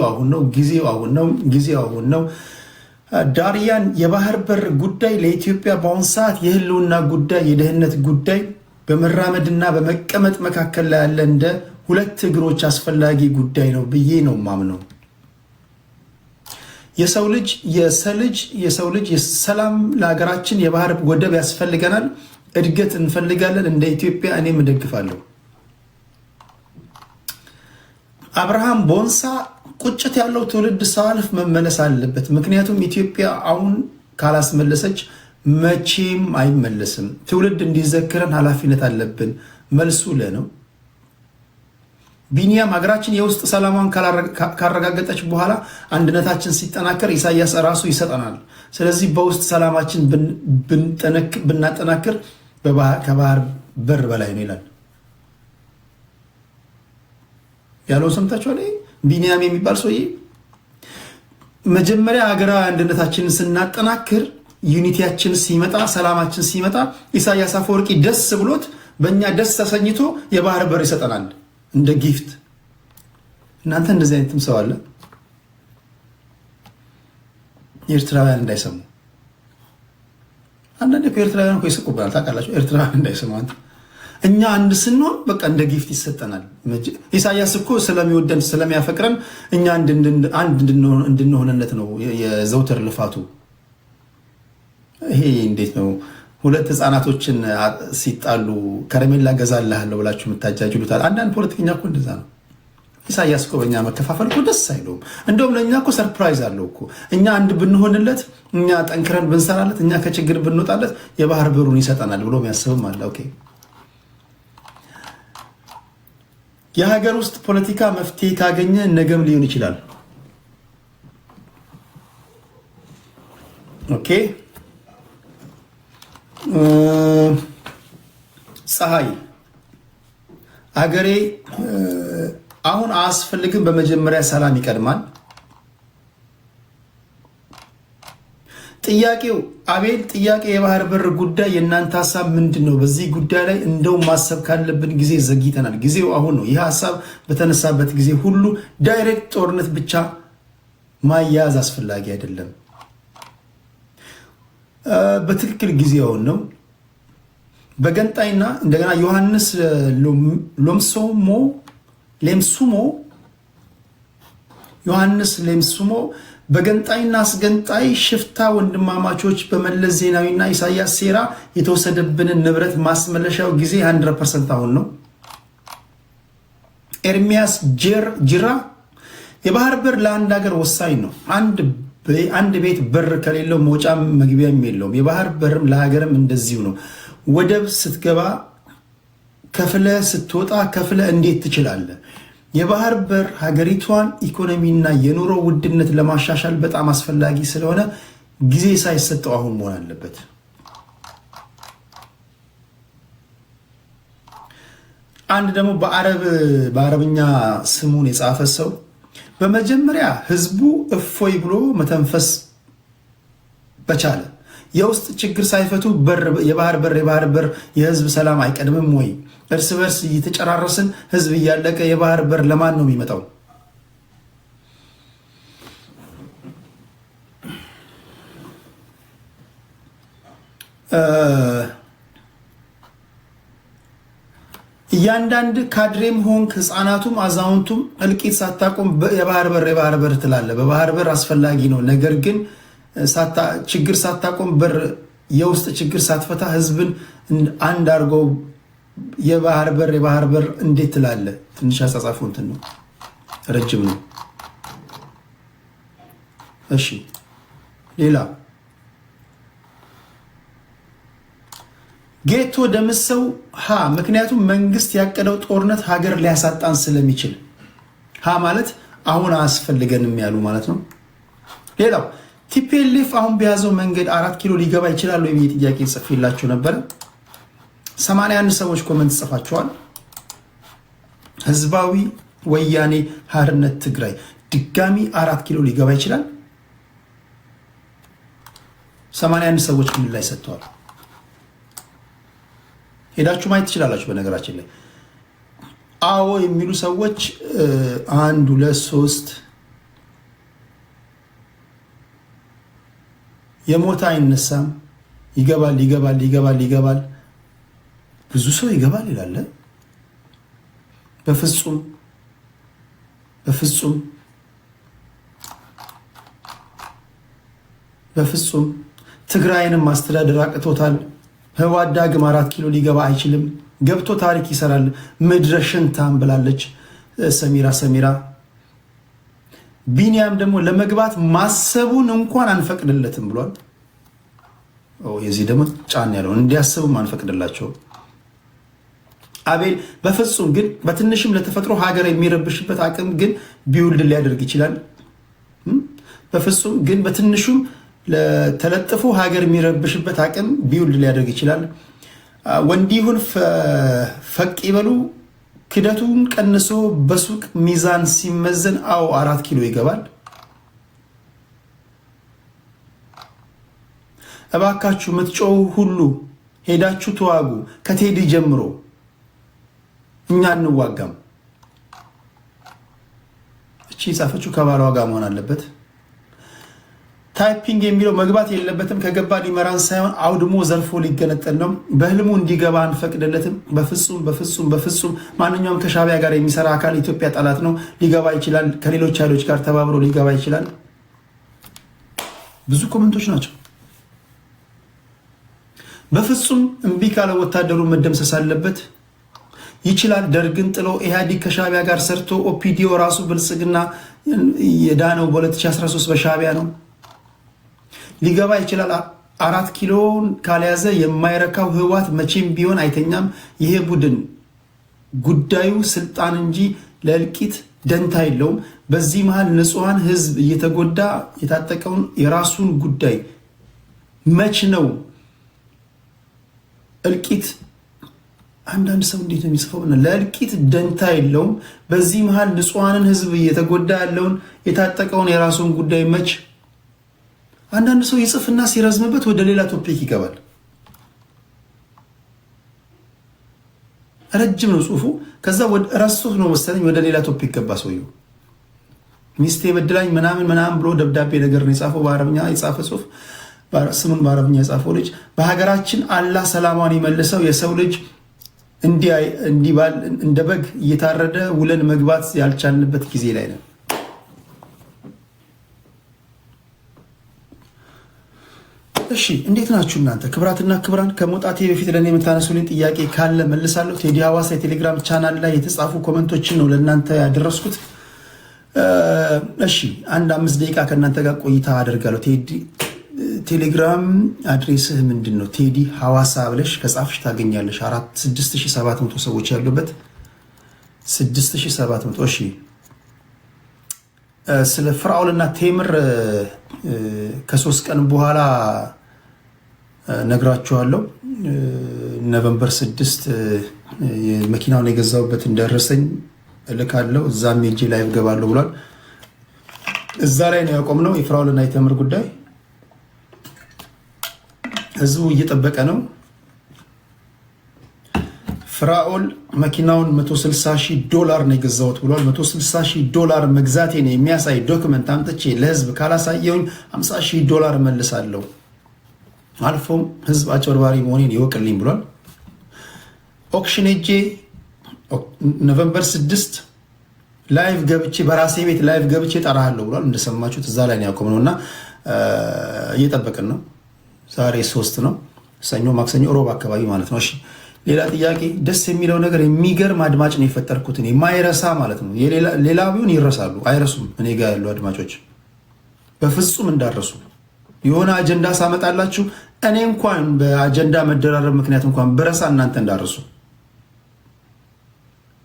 Speaker 1: አሁን ነው፣ ጊዜው አሁን ነው፣ ጊዜው አሁን ነው። ዳርያን የባህር በር ጉዳይ ለኢትዮጵያ በአሁኑ ሰዓት የህልውና ጉዳይ፣ የደህንነት ጉዳይ በመራመድና በመቀመጥ መካከል ላይ ያለ እንደ ሁለት እግሮች አስፈላጊ ጉዳይ ነው ብዬ ነው ማምነው። የሰው ልጅ የሰላም ለሀገራችን የባህር ወደብ ያስፈልገናል። እድገት እንፈልጋለን። እንደ ኢትዮጵያ እኔም እደግፋለሁ። አብርሃም ቦንሳ ቁጭት ያለው ትውልድ ሳልፍ መመለስ አለበት። ምክንያቱም ኢትዮጵያ አሁን ካላስመለሰች መቼም አይመለስም። ትውልድ እንዲዘክረን ኃላፊነት አለብን። መልሱ ለነው። ቢኒያም ሀገራችን የውስጥ ሰላሟን ካረጋገጠች በኋላ አንድነታችን ሲጠናከር ኢሳያስ ራሱ ይሰጠናል። ስለዚህ በውስጥ ሰላማችን ብናጠናክር ከባህር በር በላይ ነው ይላል ያለው። ሰምታችኋል? ቢኒያም የሚባል ሰውዬ መጀመሪያ ሀገራዊ አንድነታችንን ስናጠናክር ዩኒቲያችን ሲመጣ ሰላማችን ሲመጣ ኢሳያስ አፈወርቂ ደስ ብሎት በእኛ ደስ ተሰኝቶ የባህር በር ይሰጠናል እንደ ጊፍት። እናንተ እንደዚህ አይነትም ሰው አለ። ኤርትራውያን እንዳይሰሙ አንዳንዴ ኤርትራውያን እኮ ይስቁብናል ታውቃላችሁ። ኤርትራውያን እንዳይሰሙ አንተ እኛ አንድ ስንሆን በቃ እንደ ጊፍት ይሰጠናል። ኢሳያስ እኮ ስለሚወደን ስለሚያፈቅረን እኛ አንድ እንድንሆንለት ነው የዘውትር ልፋቱ። ይሄ እንዴት ነው? ሁለት ህፃናቶችን ሲጣሉ ከረሜላ ገዛልሃለሁ ብላችሁ የምታጃጅሉታል። አንዳንድ ፖለቲከኛ እኮ እንደዛ ነው። ኢሳያስ እኮ በእኛ መከፋፈል እኮ ደስ አይለውም። እንደውም ለእኛ እኮ ሰርፕራይዝ አለው እኮ። እኛ አንድ ብንሆንለት፣ እኛ ጠንክረን ብንሰራለት፣ እኛ ከችግር ብንወጣለት የባህር በሩን ይሰጠናል ብሎ የሚያስብም አለ። ኦኬ የሀገር ውስጥ ፖለቲካ መፍትሄ ካገኘ ነገም ሊሆን ይችላል። ኦኬ ፀሐይ አገሬ አሁን አያስፈልግም። በመጀመሪያ ሰላም ይቀድማል። ጥያቄው አቤል ጥያቄ የባህር በር ጉዳይ የእናንተ ሀሳብ ምንድን ነው? በዚህ ጉዳይ ላይ እንደው ማሰብ ካለብን ጊዜ ዘግይተናል። ጊዜው አሁን ነው። ይህ ሀሳብ በተነሳበት ጊዜ ሁሉ ዳይሬክት ጦርነት ብቻ ማያያዝ አስፈላጊ አይደለም። በትክክል ጊዜውን ነው። በገንጣይና እንደገና ዮሐንስ ሌምሱሞ በገንጣይና አስገንጣይ ሽፍታ ወንድማማቾች በመለስ ዜናዊና ኢሳያስ ሴራ የተወሰደብንን ንብረት ማስመለሻው ጊዜ 100% አሁን ነው። ኤርሚያስ ጅራ የባህር በር ለአንድ ሀገር ወሳኝ ነው። አንድ ቤት በር ከሌለው መውጫ መግቢያም የለውም። የባህር በርም ለሀገርም እንደዚሁ ነው። ወደብ ስትገባ ከፍለ ስትወጣ ከፍለ እንዴት ትችላለህ? የባህር በር ሀገሪቷን ኢኮኖሚና የኑሮ ውድነት ለማሻሻል በጣም አስፈላጊ ስለሆነ ጊዜ ሳይሰጠው አሁን መሆን አለበት። አንድ ደግሞ በአረብኛ ስሙን የጻፈ ሰው በመጀመሪያ ህዝቡ እፎይ ብሎ መተንፈስ በቻለ የውስጥ ችግር ሳይፈቱ የባህር በር የህዝብ ሰላም አይቀድምም ወይ? እርስ በርስ እየተጨራረስን ህዝብ እያለቀ የባህር በር ለማን ነው የሚመጣው? እያንዳንድ ካድሬም ሆንክ ህፃናቱም አዛውንቱም እልቂት ሳታቆም የባህር በር ትላለ። በባህር በር አስፈላጊ ነው። ነገር ግን ችግር ሳታቆም የውስጥ ችግር ሳትፈታ ህዝብን አንድ አድርገው የባህር በር እንዴት ትላለ? ትንሽ አጻጻፉ እንትን ነው፣ ረጅም ነው። እሺ ሌላ ጌቶ ደምሰው ምክንያቱም መንግስት ያቀደው ጦርነት ሀገር ሊያሳጣን ስለሚችል ማለት አሁን አያስፈልገንም ያሉ ማለት ነው። ሌላው ቲፒኤልኤፍ አሁን በያዘው መንገድ 4 ኪሎ ሊገባ ይችላል ወይ ብዬ ጥያቄ ጽፌላችሁ ነበር። 81 ሰዎች ኮመንት ጽፋችኋል። ህዝባዊ ወያኔ ሓርነት ትግራይ ድጋሚ 4 ኪሎ ሊገባ ይችላል። 81 ሰዎች ምን ላይ ሰጥተዋል። ሄዳችሁ ማየት ትችላላችሁ። በነገራችን ላይ አዎ የሚሉ ሰዎች 1 2 3 የሞታ አይነሳም፣ ይገባል። ብዙ ሰው ይገባል ይላል። በፍጹም ትግራይንም ማስተዳደር አቅቶታል። ህወሓት ዳግም 4 ኪሎ ሊገባ አይችልም። ገብቶ ታሪክ ይሰራል። ምድረ ሽንታም ብላለች ሰሚራ። ቢኒያም ደግሞ ለመግባት ማሰቡን እንኳን አንፈቅድለትም ብሏል። የዚህ ደግሞ ጫን ያለውን እንዲያስቡም አንፈቅድላቸው። አቤል በፍጹም ግን በትንሽም ለተፈጥሮ ሀገር የሚረብሽበት አቅም ግን ቢውልድ ሊያደርግ ይችላል። በፍጹም ግን በትንሹም ለተለጥፎ ሀገር የሚረብሽበት አቅም ቢውልድ ሊያደርግ ይችላል። ወንዲሁን ፈቅ ይበሉ ክደቱን ቀንሶ በሱቅ ሚዛን ሲመዘን 4 ኪሎ ይገባል። እባካችሁ የምትጮሁ ሁሉ ሄዳችሁ ተዋጉ። ከቴዲ ጀምሮ እኛ እንዋጋም። እቺ ጻፈችው ከባሏ ጋር መሆን አለበት። ታይፒንግ የሚለው መግባት የለበትም። ከገባ ሊመራን ሳይሆን አውድሞ ዘርፎ ሊገነጠል ነው። በህልሙ እንዲገባ አንፈቅድለትም። በፍጹም ማንኛውም ከሻዕቢያ ጋር የሚሰራ አካል ኢትዮጵያ ጠላት ነው። ሊገባ ይችላል። ከሌሎች ኃይሎች ጋር ተባብሮ ሊገባ ይችላል። ብዙ ኮመንቶች ናቸው። በፍጹም እምቢ ካለ ወታደሩ መደምሰስ አለበት። ይችላል። ደርግን ጥሎ ኢህአዲግ ከሻዕቢያ ጋር ሰርቶ ኦፒዲዮ ራሱ ብልጽግና የዳነው በ2013 በሻዕቢያ ነው። ሊገባ ይችላል። 4 ኪሎን ካልያዘ የማይረካው ህወሓት መቼም ቢሆን አይተኛም። ይሄ ቡድን ጉዳዩ ስልጣን እንጂ ለእልቂት ደንታ የለውም። በዚህ መሃል ንጹሐን ህዝብ እየተጎዳ የታጠቀውን የራሱን ጉዳይ መች ነው እልቂት። አንዳንድ ሰው እንዴት ነው የሚጽፈው? ለእልቂት ደንታ የለውም። በዚህ መሃል ንጹሐንን ህዝብ እየተጎዳ ያለውን የታጠቀውን የራሱን ጉዳይ መች አንዳንድ ሰው ይጽፍና ሲረዝምበት ወደ ሌላ ቶፒክ ይገባል። ረጅም ነው ጽሁፉ። ከዛ ረስቶት ነው መሰለኝ ወደ ሌላ ቶፒክ ገባ ሰውየው። ሚስቴ በድላኝ ምናምን ብሎ ደብዳቤ ነገር ነው የጻፈው። በአረብኛ የጻፈ ጽሁፍ፣ ስሙን በአረብኛ የጻፈው ልጅ በሀገራችን አላህ ሰላሟን ይመልሰው። የሰው ልጅ እንዲባል እንደ በግ እየታረደ ውለን መግባት ያልቻልንበት ጊዜ ላይ ነው። እሺ እንዴት ናችሁ እናንተ ክብራትና ክብራን? ከመውጣቴ በፊት ለእኔ የምታነሱልኝ ጥያቄ ካለ መልሳለሁ። ቴዲ ሐዋሳ የቴሌግራም ቻናል ላይ የተጻፉ ኮመንቶችን ነው ለእናንተ ያደረስኩት። እሺ አንድ 5 ደቂቃ ከእናንተ ጋር ቆይታ አደርጋለሁ። ቴሌግራም አድሬስህ ምንድን ነው? ቴዲ ሐዋሳ ብለሽ ከጻፍሽ ታገኛለሽ። 6700 ሰዎች ያሉበት 6700። እሺ ስለ ፍርዓውልና ቴምር ከ3 ቀን በኋላ ነግራችኋለሁ። ኖቨምበር 6 መኪናውን የገዛሁበትን ደረሰኝ እልካለሁ። እዛም ሄጄ ላይ እገባለሁ ብሏል። እዛ ላይ ነው ያቆምነው የፍርዓውልና የቴምር ጉዳይ። ህዝቡ እየጠበቀ ነው። ፍርዓውን መኪናውን $160,000 ነው የገዛሁት ብሏል። $160,000 መግዛቴን የሚያሳይ ዶክመንት አምጥቼ ለህዝብ ካላሳየውኝ $50,000 መልሳለሁ። አልፎም ህዝብ አጭበርባሪ መሆኔን ይወቅልኝ ብሏል። ኦክሽን ሄጄ ኖቨምበር 6 ላይቭ ገብቼ በራሴ ቤት ላይቭ ገብቼ ጠራሃለሁ ብሏል። እንደሰማችሁት እዛ ላይ ነው ያቆምነው እና እየጠበቅን ነው። ዛሬ 3 ነው፣ ሰኞ፣ ማክሰኞ፣ ሮብ አካባቢ ማለት ነው። እሺ ሌላ ጥያቄ። ደስ የሚለው ነገር የሚገርም አድማጭ ነው የፈጠርኩት እኔ፣ ማይረሳ ማለት ነው። ሌላ ቢሆን ይረሳሉ፣ አይረሱም። እኔ ጋር ያሉ አድማጮች በፍጹም እንዳረሱ። የሆነ አጀንዳ ሳመጣላችሁ እኔ እንኳን በአጀንዳ መደራረብ ምክንያት እንኳን ብረሳ እናንተ እንዳረሱ።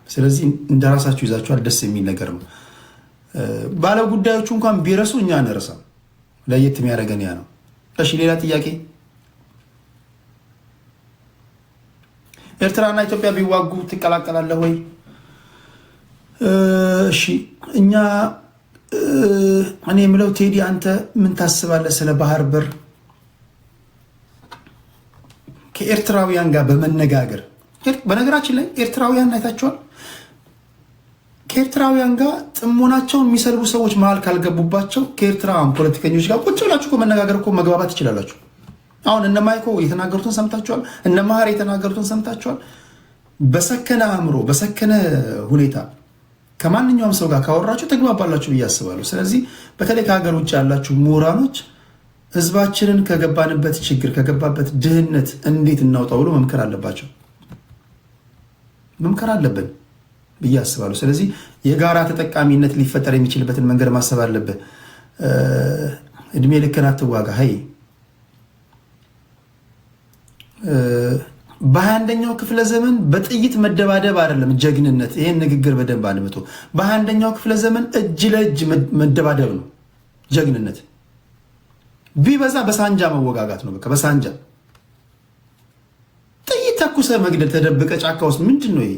Speaker 1: ስለዚህ እንደራሳችሁ ይዛችኋል። ደስ የሚል ነገር ነው። ባለ ጉዳዮቹ እንኳን ቢረሱ እኛ አንረሳም። ለየት የሚያደርገን ያ ነው። እሺ ሌላ ጥያቄ። ኤርትራና ኢትዮጵያ ቢዋጉ ትቀላቀላለህ ወይ? እሺ እኔ የምለው ቴዲ አንተ ምን ታስባለህ ስለ ባህር በር ከኤርትራውያን ጋር በመነጋገር? በነገራችን ላይ ኤርትራውያን አይታችኋል። ከኤርትራውያን ጋር ጥሞናቸውን የሚሰልቡ ሰዎች መሀል ካልገቡባቸው ከኤርትራውያን ፖለቲከኞች ጋር ቁጭ ብላችሁ መነጋገር እኮ መግባባት ትችላላችሁ። አሁን እነ ማይኮ የተናገሩትን ሰምታችኋል። እነ ማህር የተናገሩትን ሰምታችኋል። በሰከነ አእምሮ በሰከነ ሁኔታ ከማንኛውም ሰው ጋር ካወራችሁ ተግባባላችሁ ብዬ አስባለሁ። ስለዚህ በተለይ ከሀገር ውጭ ያላችሁ ምሁራኖች ህዝባችንን ከገባንበት ችግር ከገባበት ድህነት እንዴት እናውጣው ብሎ መምከር አለባቸው፣ መምከር አለብን ብዬ አስባለሁ። ስለዚህ የጋራ ተጠቃሚነት ሊፈጠር የሚችልበትን መንገድ ማሰብ አለብን። እድሜ ልክን አትዋጋ። ሀይ በ21ኛው ክፍለ ዘመን በጥይት መደባደብ አይደለም ጀግንነት። ይሄን ንግግር በደንብ አድምጡ። በ21ኛው ክፍለ ዘመን እጅ ለእጅ መደባደብ ነው ጀግንነት። ቢበዛ በሳንጃ መወጋጋት ነው። በቃ በሳንጃ ጥይት ተኩሰ መግደል፣ ተደብቀ ጫካ ውስጥ ምንድን ነው ይሄ?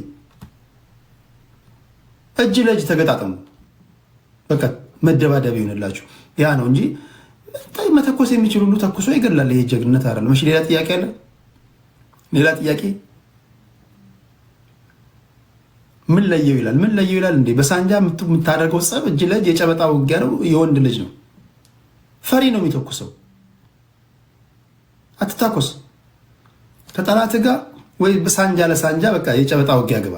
Speaker 1: እጅ ለእጅ ተገጣጠሙ። በቃ መደባደብ ይሆንላችሁ። ያ ነው እንጂ መተኮስ የሚችል ሁሉ ተኩሶ ይገላል። ይሄ ጀግንነት አይደለም። እሺ ሌላ ጥያቄ አለ? ሌላ ጥያቄ። ምን ለየው ይላል? ምን ለየው ይላል እንዴ? በሳንጃ የምታደርገው ጸብ እጅ ለእጅ የጨበጣ ውጊያ ነው። የወንድ ልጅ ነው፣ ፈሪ ነው የሚተኩሰው። አትታኮስ ከጠላት ጋር ወይ በሳንጃ ለሳንጃ በቃ የጨበጣ ውጊያ ግባ።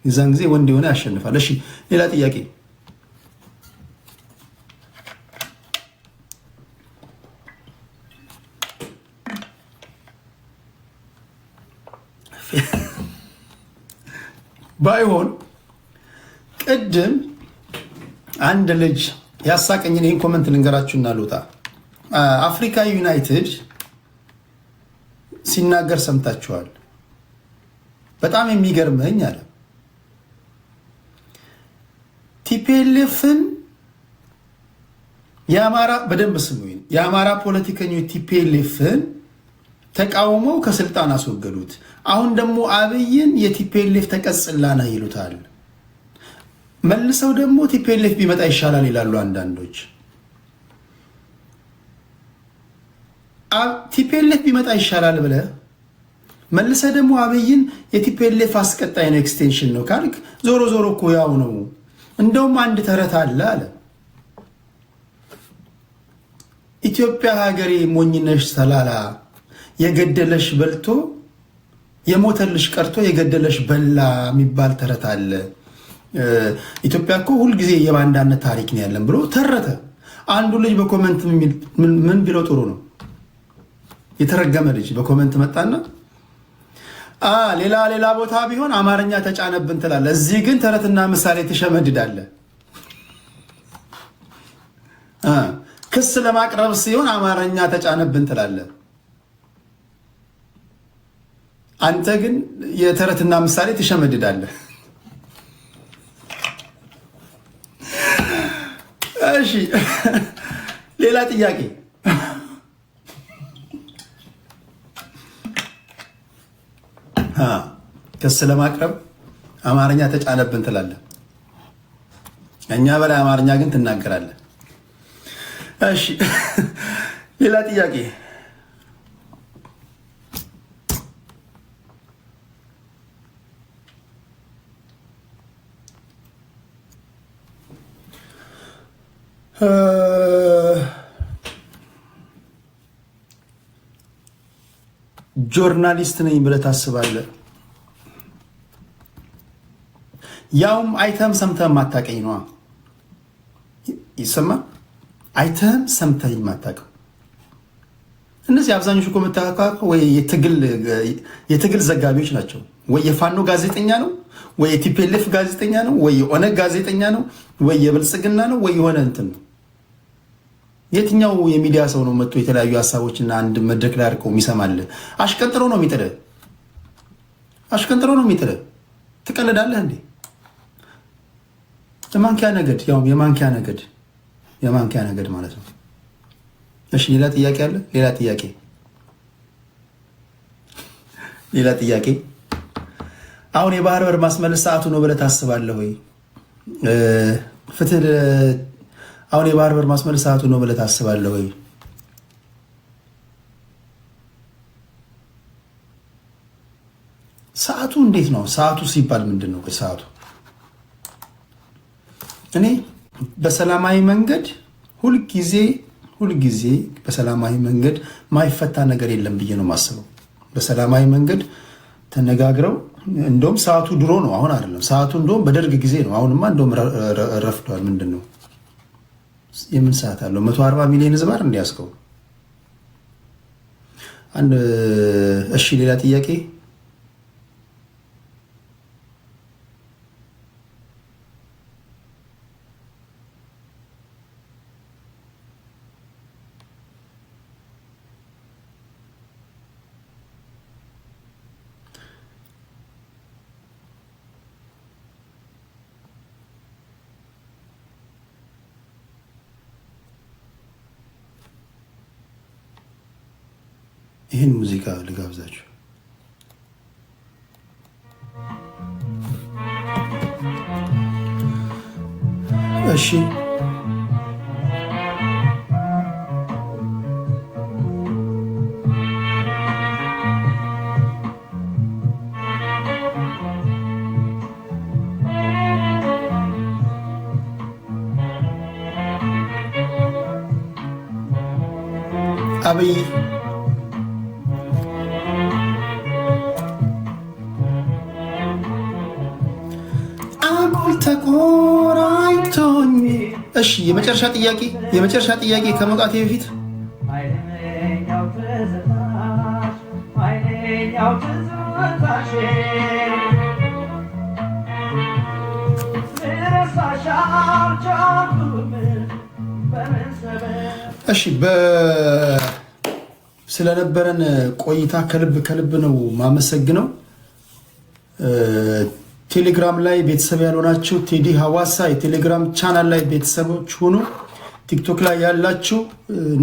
Speaker 1: የዛን ጊዜ ወንድ የሆነ ያሸንፋል። እሺ ሌላ ጥያቄ። ባይሆን ቅድም አንድ ልጅ ያሳቀኝን ይህን ኮመንት ልንገራችሁና ልውጣ። አፍሪካ ዩናይትድ ሲናገር ሰምታችኋል። በጣም የሚገርመኝ አለ ቲፒኤልኤፍን የአማራ በደንብ ስሙኝ፣ የአማራ ፖለቲከኞች ቲፒኤልኤፍን ተቃውመው ከስልጣን አስወገዱት። አሁን ደግሞ አብይን የቲፒኤልኤፍ ተቀጽላና ይሉታል። መልሰው ደግሞ ቲፒኤልኤፍ ቢመጣ ይሻላል ይላሉ አንዳንዶች። ቲፒኤልኤፍ ቢመጣ ይሻላል ብለህ መልሰህ ደግሞ አብይን የቲፒኤልኤፍ አስቀጣይ ነው ኤክስቴንሽን ነው ካልክ ዞሮ ዞሮ እኮ ያው ነው። እንደውም አንድ ተረት አለ አለ ኢትዮጵያ ሀገሬ ሞኝነሽ ሰላላ የገደለሽ በልቶ የሞተልሽ ቀርቶ የገደለሽ በላ የሚባል ተረት አለ። ኢትዮጵያ እኮ ሁልጊዜ የባንዳነት ታሪክ ነው ያለን ብሎ ተረተ። አንዱ ልጅ በኮመንት ምን ቢለው ጥሩ ነው? የተረገመ ልጅ በኮመንት መጣና ሌላ ቦታ ቢሆን አማርኛ ተጫነብን ትላለህ፣ እዚህ ግን ተረትና ምሳሌ ትሸመድዳለህ። ክስ ለማቅረብ ሲሆን አማርኛ ተጫነብን ትላለህ። አንተ ግን የተረትና ምሳሌ ትሸመድዳለህ። እሺ ሌላ ጥያቄ ክስ ለማቅረብ አማርኛ ተጫነብን ትላለህ። እኛ በላይ አማርኛ ግን ትናገራለህ። እሺ ሌላ ጥያቄ ጆርናሊስት ነኝ ብለህ ታስባለህ? ያውም አይተህም ሰምተህም ማታውቀኝ ነዋ። ይሰማል? አይተህም ሰምተህም ማታውቀው እነዚህ አብዛኞቹ እኮ የምታውቃቸው ወይ የትግል ዘጋቢዎች ናቸው። ወይ የፋኖ ጋዜጠኛ ነው፣ ወይ የቲፒኤልኤፍ ጋዜጠኛ ነው፣ ወይ የኦነግ ጋዜጠኛ ነው፣ ወይ የብልጽግና ነው፣ ወይ የሆነ እንትን ነው። የትኛው የሚዲያ ሰው ነው መጥቶ የተለያዩ ሀሳቦችና አንድ መድረክ ላይ አድርገው የሚሰማልህ? አሽቀንጥሮ ነው የሚጥልህ። አሽቀንጥሮ ነው የሚጥልህ። ትቀልዳለህ እንዴ? የማንኪያ ነገድ ያው የማንኪያ ነገድ ማለት ነው። እሺ ሌላ ጥያቄ አለ? ሌላ ጥያቄ አሁን የባህር በር ማስመለስ ሰዓቱ ነው ብለህ ታስባለህ ወይ? ፍትህ አሁን የባህር በር ማስመለስ ሰዓቱ ነው ብለህ ታስባለህ ወይ? ሰዓቱ እንዴት ነው? ሰዓቱ ሲባል ምንድን ነው? ሰዓቱ እኔ በሰላማዊ መንገድ ሁልጊዜ በሰላማዊ መንገድ ማይፈታ ነገር የለም ብዬ ነው የማስበው። በሰላማዊ መንገድ ተነጋግረው እንደውም ሰዓቱ ድሮ ነው፣ አሁን አይደለም። ሰዓቱ እንደውም በደርግ ጊዜ ነው። አሁንማ እንደውም ረፍዷል። ምንድን ነው የምን ሰዓት አለው? 140 ሚሊዮን ህዝብ አይደል እንዲያስከው አንድ። እሺ ሌላ ጥያቄ ይህን ሙዚቃ ልጋብዛችሁ። እሺ አብይ ተቆራኝቶኝ። እሺ የመጨረሻ ጥያቄ ከመውጣቴ በፊት እሺ ስለነበረን ቆይታ ከልብ ነው ማመሰግነው። ቴሌግራም ላይ ቤተሰብ ያልሆናችሁ ቴዲ ሐዋሳ የቴሌግራም ቻናል ላይ ቤተሰቦች ሁኑ። ቲክቶክ ላይ ያላችሁ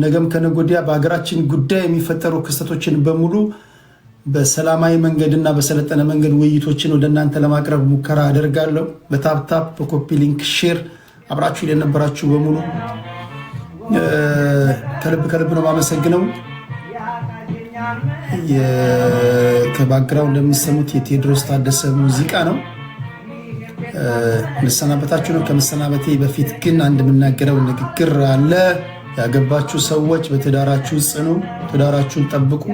Speaker 1: ነገም ከነገ ወዲያ በሀገራችን ጉዳይ የሚፈጠሩ ክስተቶችን በሙሉ በሰላማዊ መንገድና በሰለጠነ መንገድ ውይይቶችን ወደ እናንተ ለማቅረብ ሙከራ አደርጋለሁ። በታፕታፕ በኮፒ ሊንክ ሼር አብራችሁ የነበራችሁ በሙሉ ከልብ ነው ማመሰግነው። ከባክግራውንድ እንደምትሰሙት የቴዎድሮስ ታደሰ ሙዚቃ ነው። ልሰናበታችሁ ነው። ከመሰናበቴ በፊት ግን አንድ የምናገረው ንግግር አለ። ያገባችሁ ሰዎች በትዳራችሁ ጽኑ፣ ትዳራችሁን ጠብቁ።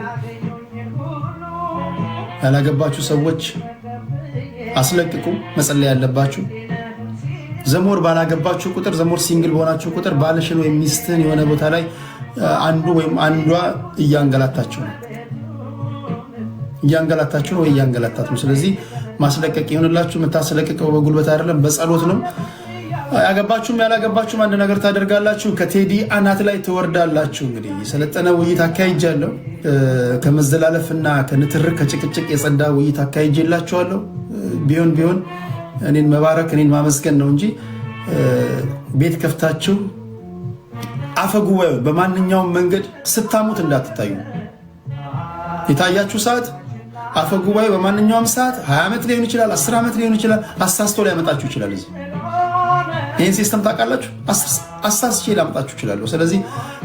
Speaker 1: ያላገባችሁ ሰዎች አስለቅቁ። መጸለይ ያለባችሁ ዘሞር ባላገባችሁ ቁጥር፣ ዘሞር ሲንግል በሆናችሁ ቁጥር ባልሽን ወይም ሚስትን የሆነ ቦታ ላይ አንዱ ወይም አንዷ እያንገላታችሁ ነው ወይ እያንገላታት ነው። ስለዚህ ማስለቀቅ ይሆንላችሁ። የምታስለቅቀው በጉልበት አይደለም፣ በጸሎት ነው። ያገባችሁም ያላገባችሁም አንድ ነገር ታደርጋላችሁ። ከቴዲ አናት ላይ ትወርዳላችሁ። እንግዲህ የሰለጠነ ውይይት አካሂጃለሁ። ከመዘላለፍና ከንትርክ ከጭቅጭቅ የጸዳ ውይይት አካሂጄላችኋለሁ። ቢሆን እኔን መባረክ እኔን ማመስገን ነው እንጂ ቤት ከፍታችሁ አፈጉባኤው በማንኛውም መንገድ ስታሙት እንዳትታዩ። የታያችሁ ሰዓት አፈጉባኤ በማንኛውም ሰዓት 20 ዓመት ሊሆን ይችላል፣ 10 ዓመት ሊሆን ይችላል። አሳስቶ ሊያመጣችሁ ይችላል። እዚህ ይህን ሲስተም ታውቃላችሁ። አሳስቼ ላመጣችሁ ይችላለሁ። ስለዚህ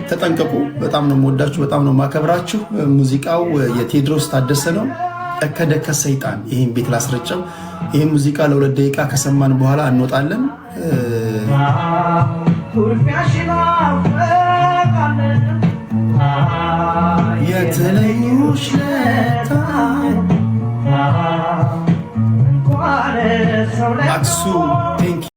Speaker 1: ተጠንቀቁ። በጣም ነው የምወዳችሁ፣ በጣም ነው የማከብራችሁ። ሙዚቃው የቴዎድሮስ ታደሰ ነው። እከደከ ሰይጣን። ይህን ቤት ላስረጨው። ይህን ሙዚቃ ለ2 ደቂቃ ከሰማን በኋላ እንወጣለን። የተለዩሽ አክሱ